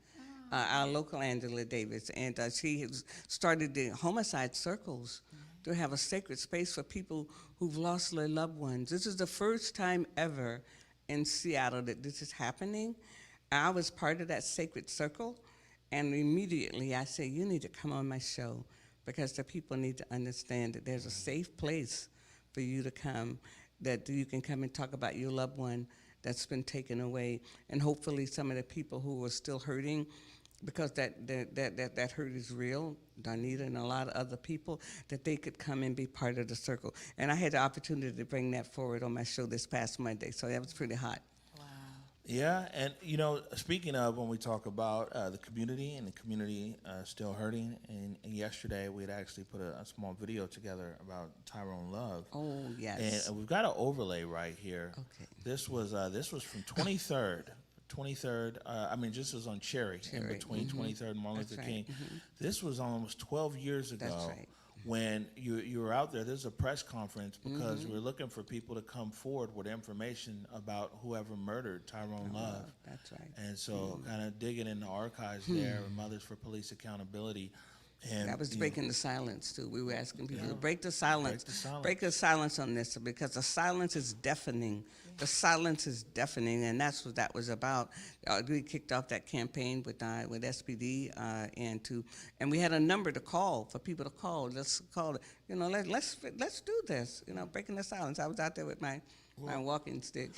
S10: Our local Angela Davis, and she has started the homicide circles to have a sacred space for people who've lost their loved ones. This is the first time ever in Seattle that this is happening. I was part of that sacred circle, and immediately I said, you need to come on my show because the people need to understand that there's a safe place for you to come, that you can come and talk about your loved one that's been taken away, and hopefully some of the people who are still hurting, because that hurt is real, Donita and a lot of other people, that they could come and be part of the circle. And I had the opportunity to bring that forward on my show this past Monday, so that was pretty hot.
S5: Yeah, and speaking of, when we talk about the community and the community still hurting, and yesterday we had actually put a small video together about Tyrone Love.
S10: Oh, yes.
S5: And we've got an overlay right here.
S10: Okay.
S5: This was from 23rd. 23rd, this was on Cherry. In between 23rd and Martin Luther King. This was almost 12 years ago.
S10: That's right.
S5: When you were out there. There's a press conference because we're looking for people to come forward with information about whoever murdered Tyrone Love.
S10: That's right.
S5: And so kind of digging in the archives there, with Mothers for Police Accountability. And
S10: that was breaking the silence too. We were asking people to break the silence.
S5: Break the silence.
S10: On this, because the silence is deafening. The silence is deafening, and that's what that was about. We kicked off that campaign with SPD, and we had a number to call for people to call. Let's call it. Let's do this. Breaking the silence. I was out there with my walking stick.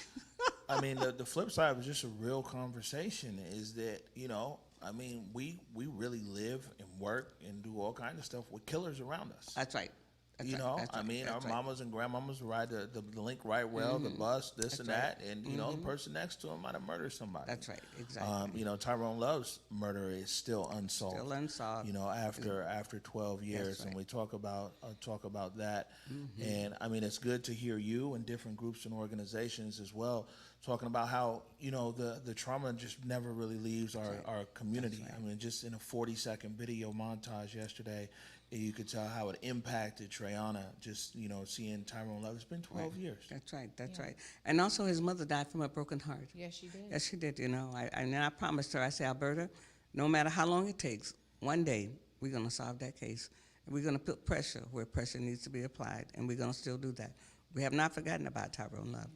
S5: The flip side was just a real conversation. Is that we really live and work and do all kinds of stuff with killers around us.
S10: That's right.
S5: Our mamas and grandmamas ride the link right rail, the bus, this and that, and the person next to them might have murdered somebody.
S10: That's right, exactly.
S5: Tyrone Love's murder is still unsolved.
S10: Still unsolved.
S5: After 12 years,
S10: right.
S5: and we talk about that, and it's good to hear you and different groups and organizations as well talking about how the trauma just never really leaves our community.
S10: Right.
S5: Just in a 40-second video montage yesterday, you could tell how it impacted Trayana, just, seeing Tyrone Love. It's been 12 years.
S10: That's right. And also his mother died from a broken heart.
S4: Yes, she did.
S10: Yes, she did, I promised her, I said, Alberta, no matter how long it takes, one day we're going to solve that case. And we're going to put pressure where pressure needs to be applied, and we're going to still do that. We have not forgotten about Tyrone Love.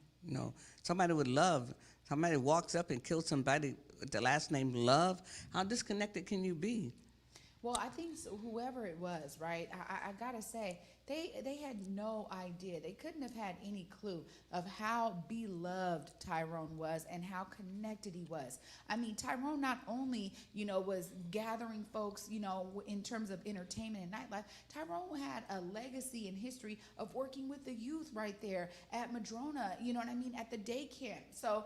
S10: Somebody with love, somebody walks up and kills somebody with the last name Love, how disconnected can you be?
S4: Well, I think whoever it was, right, I gotta say, they had no idea. They couldn't have had any clue of how beloved Tyrone was and how connected he was. Tyrone not only, was gathering folks, in terms of entertainment and nightlife, Tyrone had a legacy and history of working with the youth right there at Madrona, at the day camp. So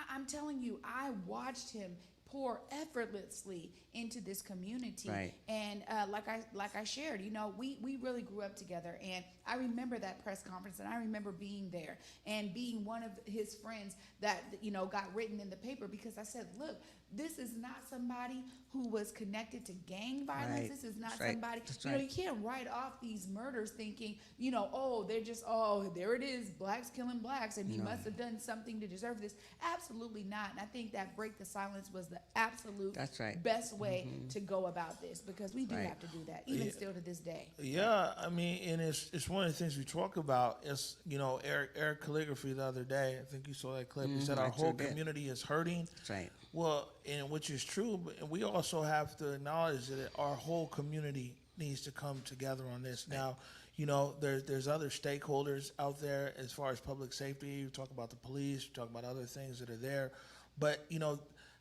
S4: I'm telling you, I watched him pour effortlessly into this community.
S10: Right.
S4: And like I shared, we really grew up together, and I remember that press conference, and I remember being there and being one of his friends that got written in the paper, because I said, look, this is not somebody who was connected to gang violence.
S10: Right.
S4: This is not
S10: That's right.
S4: somebody,
S10: That's
S4: you can't write off these murders thinking, they're just, there it is, blacks killing blacks, and he must have done something to deserve this. Absolutely not. And I think that break the silence was the absolute
S10: That's right.
S4: best way to go about this, because we do
S10: Right.
S4: have to do that, even still to this day.
S5: Yeah, and it's one of the things we talk about. Is Eric Calligraphy the other day. I think you saw that clip. He said our
S10: I
S5: whole
S10: sure did.
S5: community is hurting.
S10: That's right.
S5: Well, and which is true, but we also have to acknowledge that our whole community needs to come together on this. Now, there's other stakeholders out there as far as public safety. You talk about the police, you talk about other things that are there, but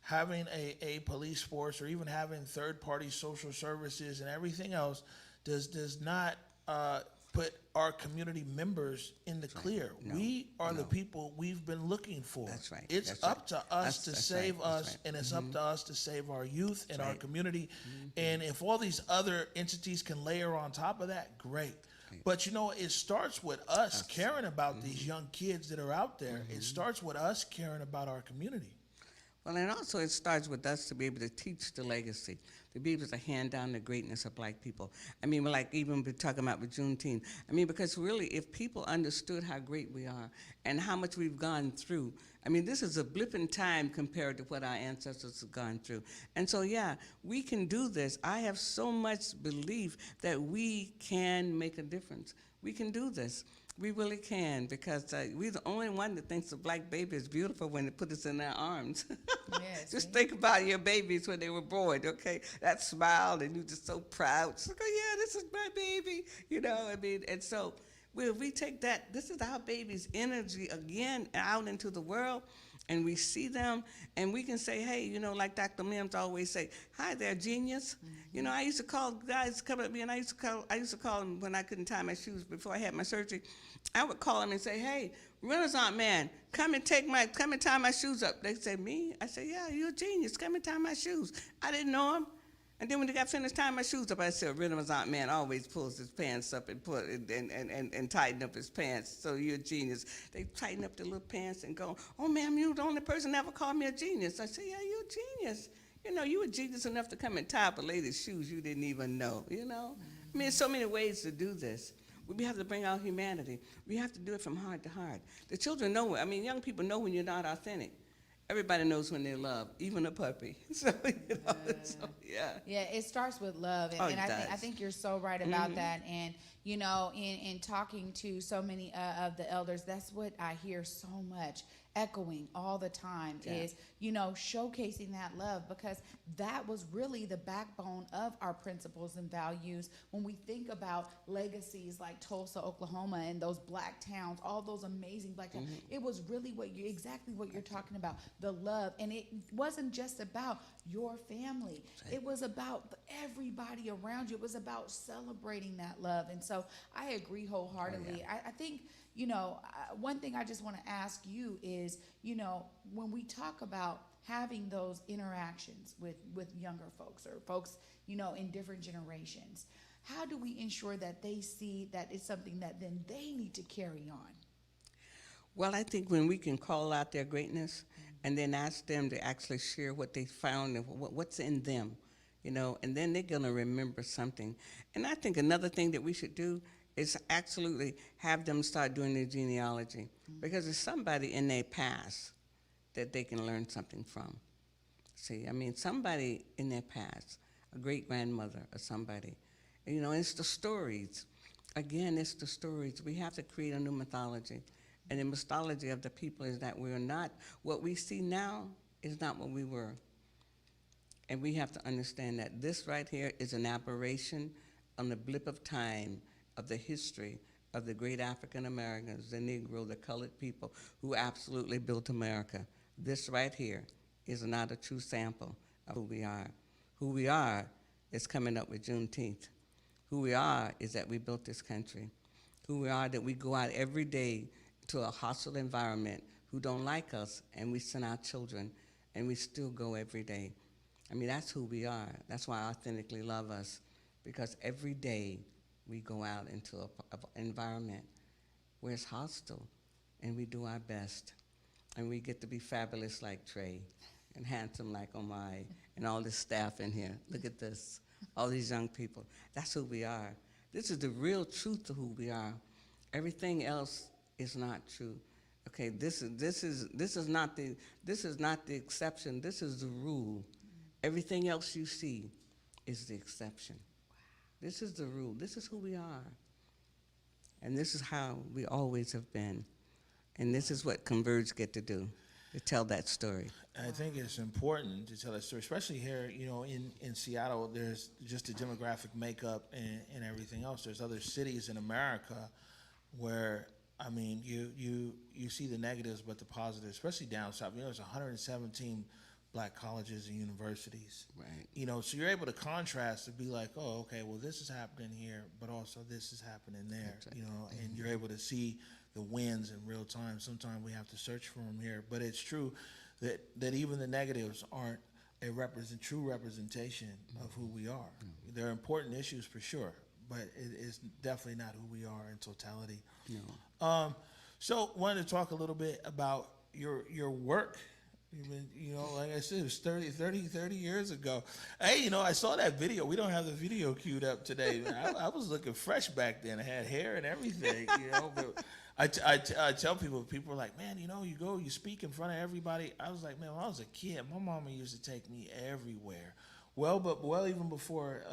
S5: having a police force, or even having third-party social services and everything else does not put our community members in the clear.
S10: No,
S5: We are the people we've been looking for.
S10: That's right.
S5: It's
S10: That's
S5: up
S10: right.
S5: to us to
S10: That's
S5: save
S10: right. That's
S5: us,
S10: right.
S5: and it's up to us to save our youth and our
S10: right.
S5: community. And if all these other entities can layer on top of that, great. But it starts with us caring about these young kids that are out there. It starts with us caring about our community.
S10: Well, and also it starts with us to be able to teach the legacy, to be able to hand down the greatness of black people. Like even we're talking about with Juneteenth. Because really, if people understood how great we are and how much we've gone through, this is a blip in time compared to what our ancestors have gone through. And so, yeah, we can do this. I have so much belief that we can make a difference. We can do this. We really can, because we're the only one that thinks a black baby is beautiful when they put us in their arms.
S4: Yes,
S10: Just think about your babies when they were born, okay? That smile, and you're just so proud. It's like, oh, yeah, this is my baby, and so we take that, this is our baby's energy again out into the world, and we see them, and we can say, hey, like Dr. Mims always say, hi there, genius. I used to call guys come at me, and I used to call them when I couldn't tie my shoes before I had my surgery. I would call them and say, hey, Renaissance man, come and tie my shoes up. They say, me? I say, yeah, you're a genius. Come and tie my shoes. I didn't know him. And then when they got finished tying my shoes up, I said, Renaissance man always pulls his pants up and tighten up his pants. So you're a genius. They tighten up their little pants and go, oh, ma'am, you're the only person that ever called me a genius. I said, yeah, you're a genius. You know, you were genius enough to come and tie up a lady's shoes you didn't even know, you know? I mean, there's so many ways to do this. We have to bring out humanity. We have to do it from heart to heart. The children know it. I mean, young people know when you're not authentic. Everybody knows when they're loved, even a puppy. So, you know, yeah.
S4: Yeah, it starts with love, and,
S10: Oh,
S4: and
S10: it
S4: I
S10: does.
S4: think you're so right about that. And you know, in talking to so many of the elders, that's what I hear so much echoing all the time is, you know, showcasing that love, because that was really the backbone of our principles and values. When we think about legacies like Tulsa, Oklahoma, and those black towns, all those amazing black towns, it was really exactly what you're talking about, the love. And it wasn't just about your family. It was about everybody around you. It was about celebrating that love. And so I agree wholeheartedly. I think, you know, one thing I just want to ask you is, you know, when we talk about having those interactions with younger folks or folks, you know, in different generations, how do we ensure that they see that it's something that then they need to carry on?
S10: Well, I think when we can call out their greatness and then ask them to actually share what they found and what's in them, you know, and then they're going to remember something. And I think another thing that we should do is absolutely have them start doing their genealogy, because there's somebody in their past that they can learn something from. See, I mean, somebody in their past, a great-grandmother or somebody. You know, it's the stories. Again, it's the stories. We have to create a new mythology. And the mythology of the people is that we're not, what we see now is not what we were. And we have to understand that this right here is an aberration on the blip of time of the history of the great African Americans, the Negro, the colored people who absolutely built America. This right here is not a true sample of who we are. Who we are is coming up with Juneteenth. Who we are is that we built this country. Who we are that we go out every day to a hostile environment who don't like us, and we send our children, and we still go every day. I mean, that's who we are. That's why I authentically love us, because every day we go out into an environment where it's hostile, and we do our best. And we get to be fabulous like Trey, and handsome like Omai, and all this staff in here. Look at this, all these young people. That's who we are. This is the real truth of who we are. Everything else is not true. Okay, this is not the exception. This is the rule. Everything else you see is the exception. This is the rule. This is who we are. And this is how we always have been. And this is what Converge get to do, to tell that story.
S5: I think it's important to tell that story, especially here, you know, in Seattle. There's just the demographic makeup and everything else. There's other cities in America where, I mean, you see the negatives, but the positives, especially down south. You know, there's 117 black colleges and universities.
S10: Right.
S5: You know, so you're able to contrast to be like, oh, okay, well, this is happening here, but also this is happening there. Right. You know, and you're able to see the wins in real time. Sometimes we have to search for them here, but it's true that even the negatives aren't a true representation of who we are. They're important issues for sure, but it is definitely not who we are in totality.
S10: No.
S5: So wanted to talk a little bit about your work. You know, like I said, it was 30 years ago. Hey, you know, I saw that video. We don't have the video queued up today. I was looking fresh back then. I had hair and everything, you know. But I tell people are like, man, you know, you speak in front of everybody. I was like, man, when I was a kid, my mama used to take me everywhere. Well, even before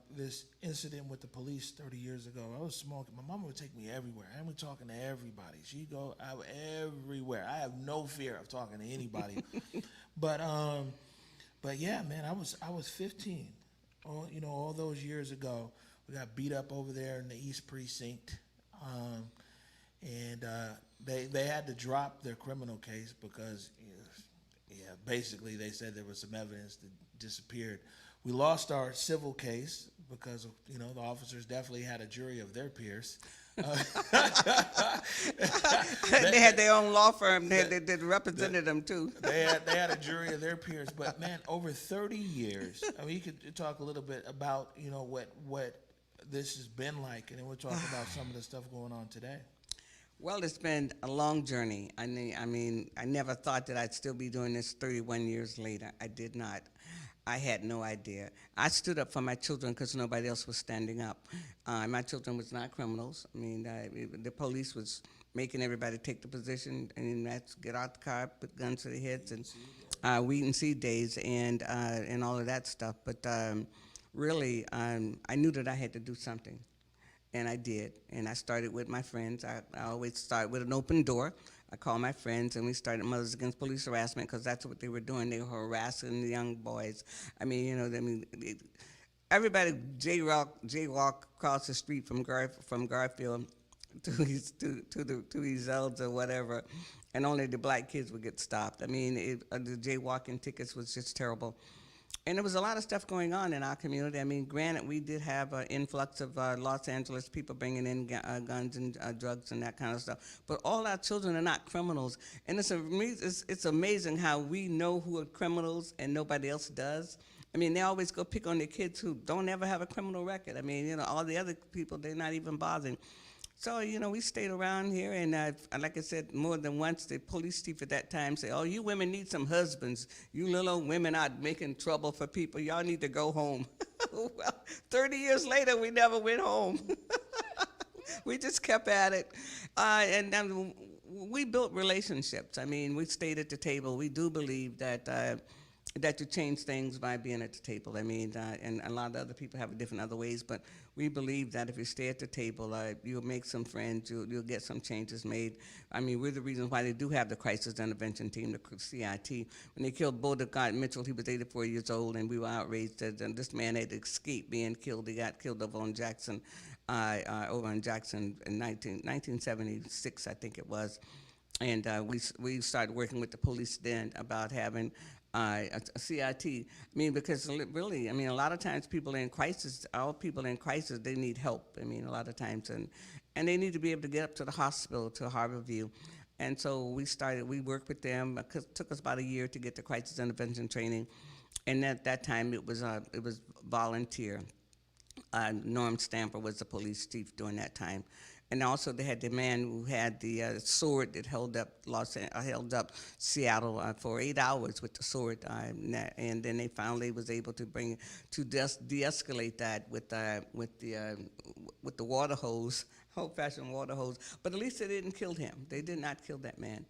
S5: this incident with the police 30 years ago, I was smoking. My mama would take me everywhere. I was talking to everybody. She'd go out everywhere. I have no fear of talking to anybody. but yeah, man, I was 15. All those years ago, we got beat up over there in the East Precinct, and they had to drop their criminal case because, basically they said there was some evidence that disappeared. We lost our civil case because of, the officers definitely had a jury of their peers.
S10: They had their own law firm that represented them too.
S5: They had a jury of their peers, but man, over 30 years. I mean, you could talk a little bit about what this has been like, and then we'll talk about some of the stuff going on today.
S10: Well, it's been a long journey. I mean, I never thought that I'd still be doing this 31 years later. I did not. I had no idea. I stood up for my children because nobody else was standing up. My children was not criminals. I mean, the police was making everybody take the position, and that's get out the car, put guns to their heads, and wait and see days, and all of that stuff. But really, I knew that I had to do something. And I did, and I started with my friends. I always start with an open door. I called my friends, and we started Mothers Against Police Harassment because that's what they were doing. They were harassing the young boys. I mean, everybody jaywalk across the street from Garfield to his Zelds or whatever, and only the black kids would get stopped. I mean, the jaywalking tickets was just terrible. And there was a lot of stuff going on in our community. I mean, granted, we did have an influx of Los Angeles people bringing in guns and drugs and that kind of stuff. But all our children are not criminals. And it's amazing how we know who are criminals and nobody else does. I mean, they always go pick on their kids who don't ever have a criminal record. I mean, all the other people, they're not even bothering. So, we stayed around here, and like I said, more than once, the police chief at that time said, oh, you women need some husbands. You little old women out making trouble for people. Y'all need to go home. Well, 30 years later, we never went home. We just kept at it. And we built relationships. I mean, we stayed at the table. We do believe that you change things by being at the table. I mean, and a lot of other people have different other ways, but we believe that if you stay at the table, you'll make some friends, you'll get some changes made. I mean, we're the reason why they do have the Crisis Intervention Team, the CIT. When they killed Beauregard Mitchell, he was 84 years old, and we were outraged that this man had escaped being killed. He got killed over in Jackson in 1976, I think it was. And we started working with the police then about having a CIT. I mean, because really, I mean, a lot of times people in crisis, they need help. I mean, a lot of times, and they need to be able to get up to the hospital, to Harborview. And so we worked with them. It took us about a year to get the crisis intervention training. And at that time, it was volunteer. Norm Stamper was the police chief during that time. And also they had the man who had the sword that held up Seattle for 8 hours with the sword, and then they finally was able to de-escalate that with the water hose, old-fashioned water hose. But at least they didn't kill him. They did not kill that man.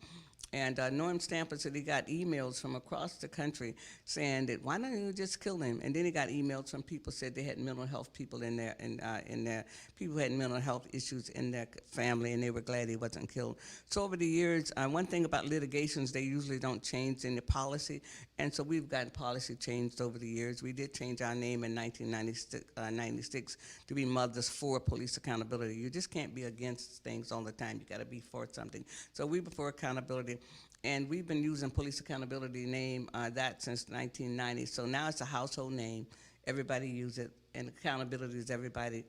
S10: And Norm Stamper said he got emails from across the country saying that, why don't you just kill him? And then he got emails from people said they had mental health people in there, people who had mental health issues in their family, and they were glad he wasn't killed. So over the years, one thing about litigations, they usually don't change in the policy, and so we've gotten policy changed over the years. We did change our name in 1996 to be Mothers for Police Accountability. You just can't be against things all the time. You got to be for something. So we were for accountability. And we've been using police accountability name that since 1990. So now it's a household name. Everybody uses it, and accountability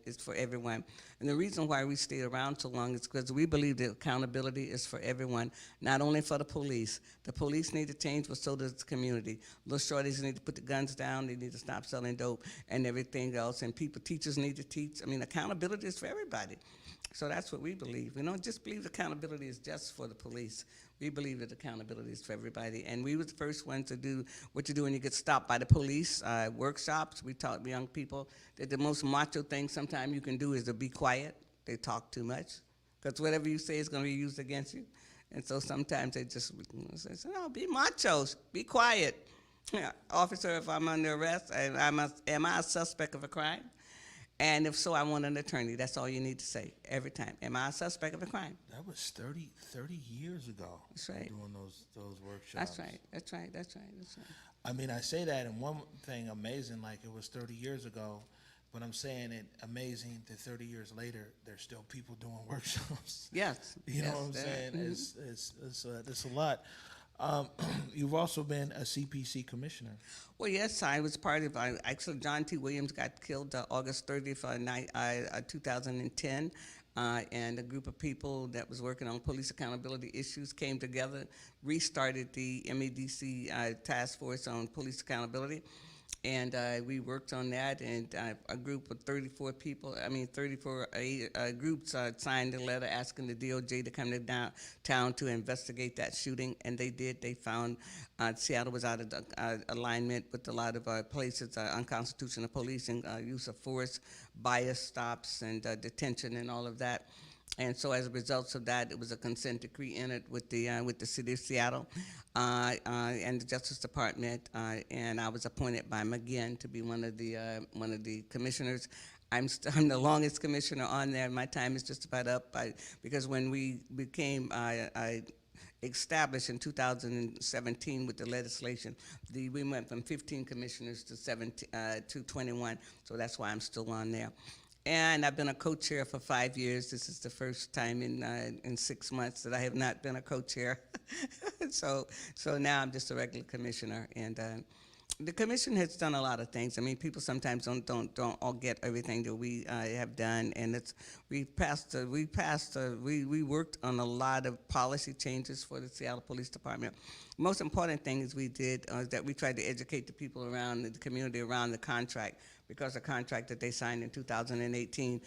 S10: is for everyone. And the reason why we stayed around so long is because we believe that accountability is for everyone, not only for the police. The police need to change, but so does the community. Little shorties need to put the guns down. They need to stop selling dope and everything else. And teachers need to teach. I mean, accountability is for everybody. So that's what we believe. We don't just believe accountability is just for the police. We believe that accountability is for everybody. And we were the first ones to do what you do when you get stopped by the police, workshops. We taught young people that the most macho thing sometimes you can do is to be quiet. They talk too much, because whatever you say is going to be used against you. And so sometimes they just say, no, be machos, be quiet. Officer, if I'm under arrest, am I a suspect of a crime? And if so, I want an attorney. That's all you need to say every time. Am I a suspect of a crime?
S5: That was 30 years ago.
S10: That's right.
S5: Doing those workshops.
S10: That's right.
S5: I mean, I say that, and one thing amazing, like it was 30 years ago, but I'm saying it amazing that 30 years later, there's still people doing workshops.
S10: Yes.
S5: You know what I'm saying? Mm-hmm. It's a lot. You've also been a CPC commissioner.
S10: Well, yes, I was part of, actually, John T. Williams got killed August 30th, 2010. and a group of people that was working on police accountability issues came together, restarted the MEDC task force on police accountability. And we worked on that, and a group of 34 groups signed a letter asking the DOJ to come to downtown to investigate that shooting, and they did. They found Seattle was out of alignment with a lot of places, unconstitutional policing, use of force, bias stops, and detention, and all of that. And so as a result of that, it was a consent decree entered with the city of Seattle and the Justice Department, and I was appointed by McGinn to be one of the commissioners. I'm the longest commissioner on there. My time is just about up because when we became established in 2017 with the legislation, we went from 15 commissioners to 21. So that's why I'm still on there. And I've been a co-chair for 5 years. This is the first time in 6 months that I have not been a co-chair. so now I'm just a regular commissioner. And the commission has done a lot of things. I mean, people sometimes don't all get everything that we have done. And we worked on a lot of policy changes for the Seattle Police Department. Most important thing is we did is that we tried to educate the people around the community around the contract, because the contract that they signed in 2018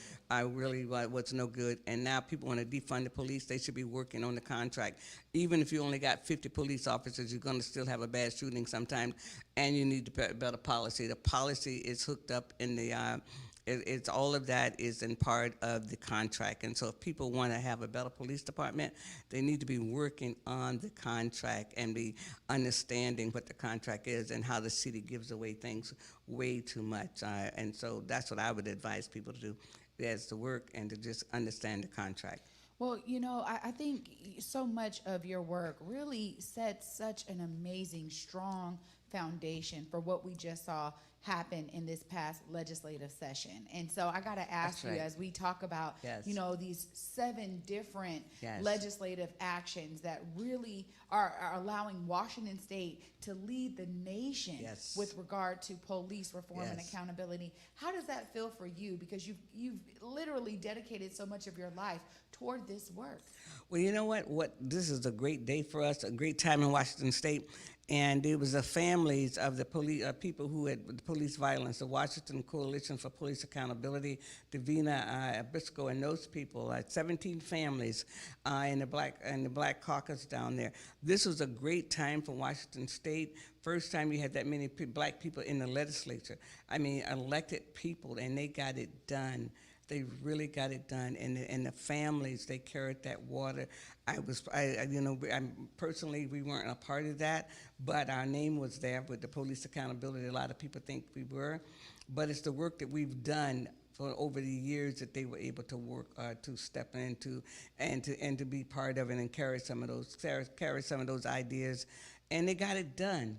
S10: really was no good. And now people want to defund the police. They should be working on the contract. Even if you only got 50 police officers, you're going to still have a bad shooting sometimes, and you need a better policy. The policy is hooked up in the it's all of that is in part of the contract. And so if people want to have a better police department, they need to be working on the contract and be understanding what the contract is and how the city gives away things way too much. And so that's what I would advise people to do, is to work and to just understand the contract.
S4: Well, you know, I think so much of your work really sets such an amazing, strong foundation for what we just saw happen in this past legislative session. And so I got to ask you, as we talk about, you know, these 7 different legislative actions that really are allowing Washington State to lead the nation with regard to police reform and accountability. How does that feel for you? Because you've literally dedicated so much of your life toward this work.
S10: Well, you know what? This is a great day for us, a great time in Washington State. And it was the families of the people who had police violence, the Washington Coalition for Police Accountability, Davina Briscoe, and those people, 17 families in the Black Caucus down there. This was a great time for Washington State. First time you had that many black people in the legislature. I mean, elected people, and they got it done. They really got it done, and the families, they carried that water. Personally, we weren't a part of that, but our name was there with the police accountability. A lot of people think we were, but it's the work that we've done for over the years that they were able to work to step into and to be part of it and carry some of those ideas, and they got it done.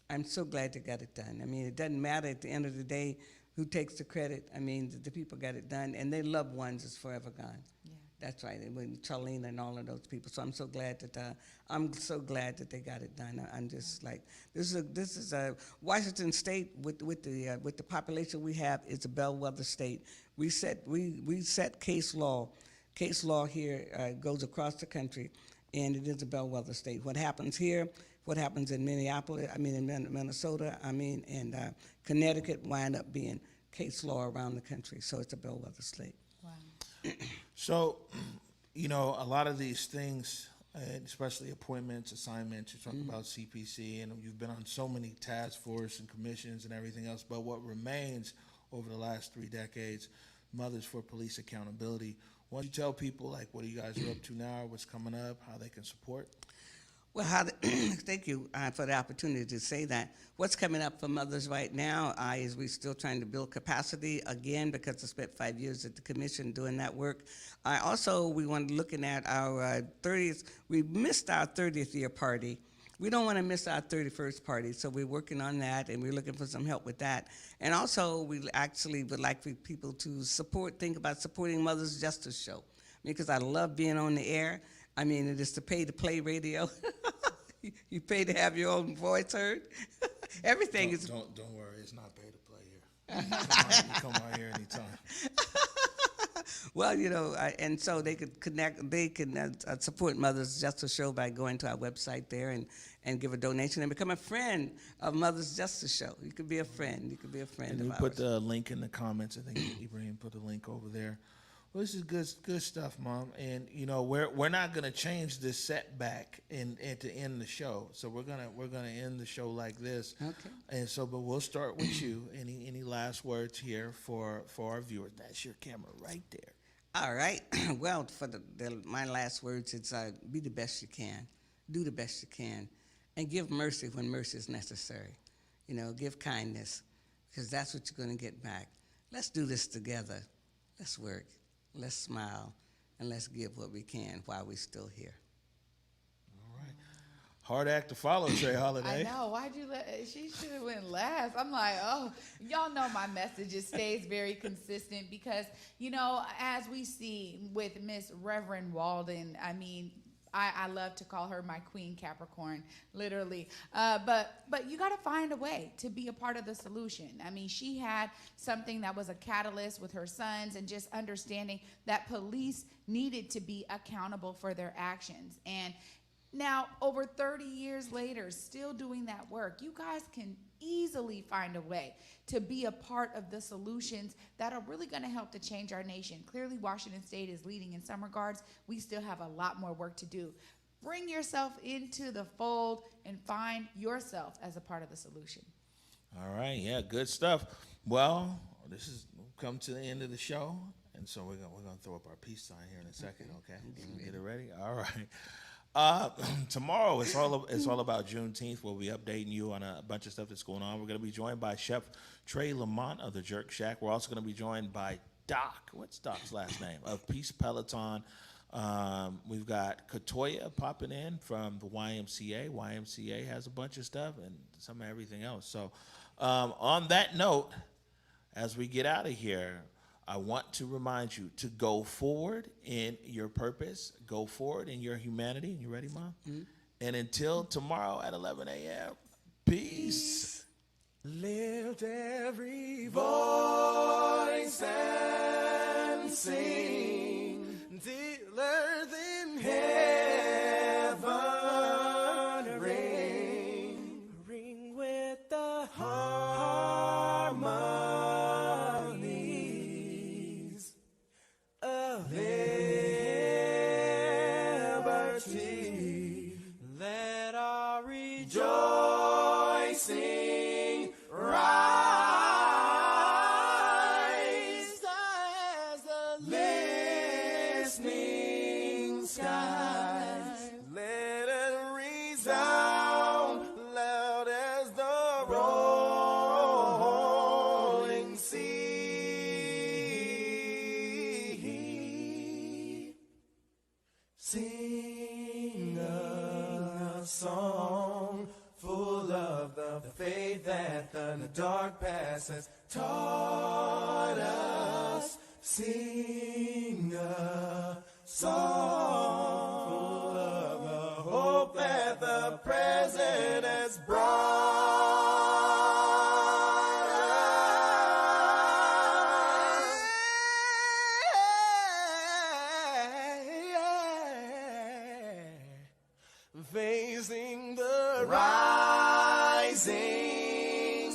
S10: I'm so glad they got it done. I mean, it doesn't matter at the end of the day who takes the credit. I mean, the people got it done, and their loved ones is forever gone. Yeah. That's right. And Charlene and all of those people. So I'm so glad that they got it done. I'm just like, this is a Washington State with the population we have is a bellwether state. We set case law. Case law here goes across the country, and it is a bellwether state. What happens here, what happens in Minnesota, and Connecticut wind up being case law around the country. So it's a bellwether state.
S4: Wow.
S5: So, you know, a lot of these things, especially appointments, assignments, you talk about CPC, and you've been on so many task force and commissions and everything else, but what remains over the last 3 decades, Mothers for Police Accountability. Why don't you tell people, like, what are you guys are up to now, what's coming up, how they can support?
S10: Well, thank you for the opportunity to say that. What's coming up for mothers right now is we're still trying to build capacity again, because I spent 5 years at the commission doing that work. We want to looking at our 30th. We missed our 30th year party. We don't want to miss our 31st party, so we're working on that, and we're looking for some help with that. And also, we actually would like for people to think about supporting Mother's Justice Show, because I love being on the air. I mean, it is to pay to play radio. You pay to have your own voice heard. Everything is.
S5: Don't worry, it's not pay to play here. You come out here anytime.
S10: Well, and so they could connect. They can support Mothers Justice Show by going to our website there and give a donation and become a friend of Mothers Justice Show. You could be a friend. You could be a friend
S5: And
S10: of
S5: we
S10: ours.
S5: put the link in the comments. I think Ibrahim put the link over there. Well, this is good stuff, Mom. And we're not gonna change this setback and to end the show. So we're gonna end the show like this.
S10: Okay.
S5: And so, but we'll start with you. Any last words here for our viewers? That's your camera right there.
S10: All right. Well, for my last words, it's be the best you can, do the best you can, and give mercy when mercy is necessary. Give kindness, because that's what you're going to get back. Let's do this together. Let's work. Let's smile, and let's give what we can while we're still here.
S5: All right. Hard act to follow, Trey Holiday.
S4: I know. Why'd you she should have went last. I'm like, oh, y'all know my message. It stays very consistent because, as we see with Miss Reverend Walden, I mean, I love to call her my Queen Capricorn, literally. But you got to find a way to be a part of the solution. I mean, she had something that was a catalyst with her sons and just understanding that police needed to be accountable for their actions. And now, over 30 years later, still doing that work, you guys can easily find a way to be a part of the solutions that are really going to help to change our nation. Clearly, Washington State is leading in some regards. We still have a lot more work to do. Bring yourself into the fold and find yourself as a part of the solution.
S5: All right, yeah, good stuff. Well, this is come to the end of the show, and so we're gonna throw up our peace sign here in a second. Okay, get it ready. All right. Tomorrow it's all about Juneteenth. We'll be updating you on a bunch of stuff that's going on. We're going to be joined by Chef Trey Lamont of the Jerk Shack. We're also going to be joined by Doc. What's Doc's last name? Of Peace Peloton. We've got Katoya popping in from the YMCA. YMCA has a bunch of stuff and some of everything else. So on that note, as we get out of here, I want to remind you to go forward in your purpose, go forward in your humanity. You ready, Mom? Mm-hmm. And until tomorrow at 11 a.m., peace.
S1: Lift every voice and sing till earth in heaven ring, ring with the harmonies of liberty. Let our rejoicing rise as the listening skies. Let it resound loud as the rolling sea. Sing a song full of the faith that the dark past has taught us. Sing a song full of the hope that the present has brought us. Facing the rising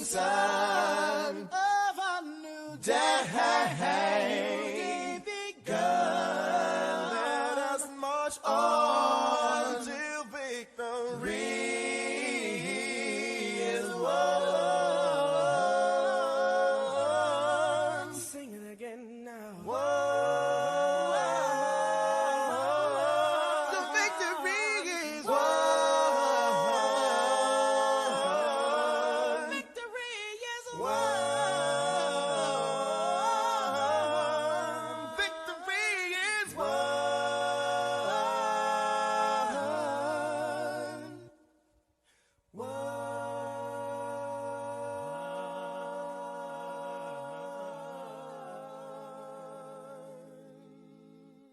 S1: sun of a new day.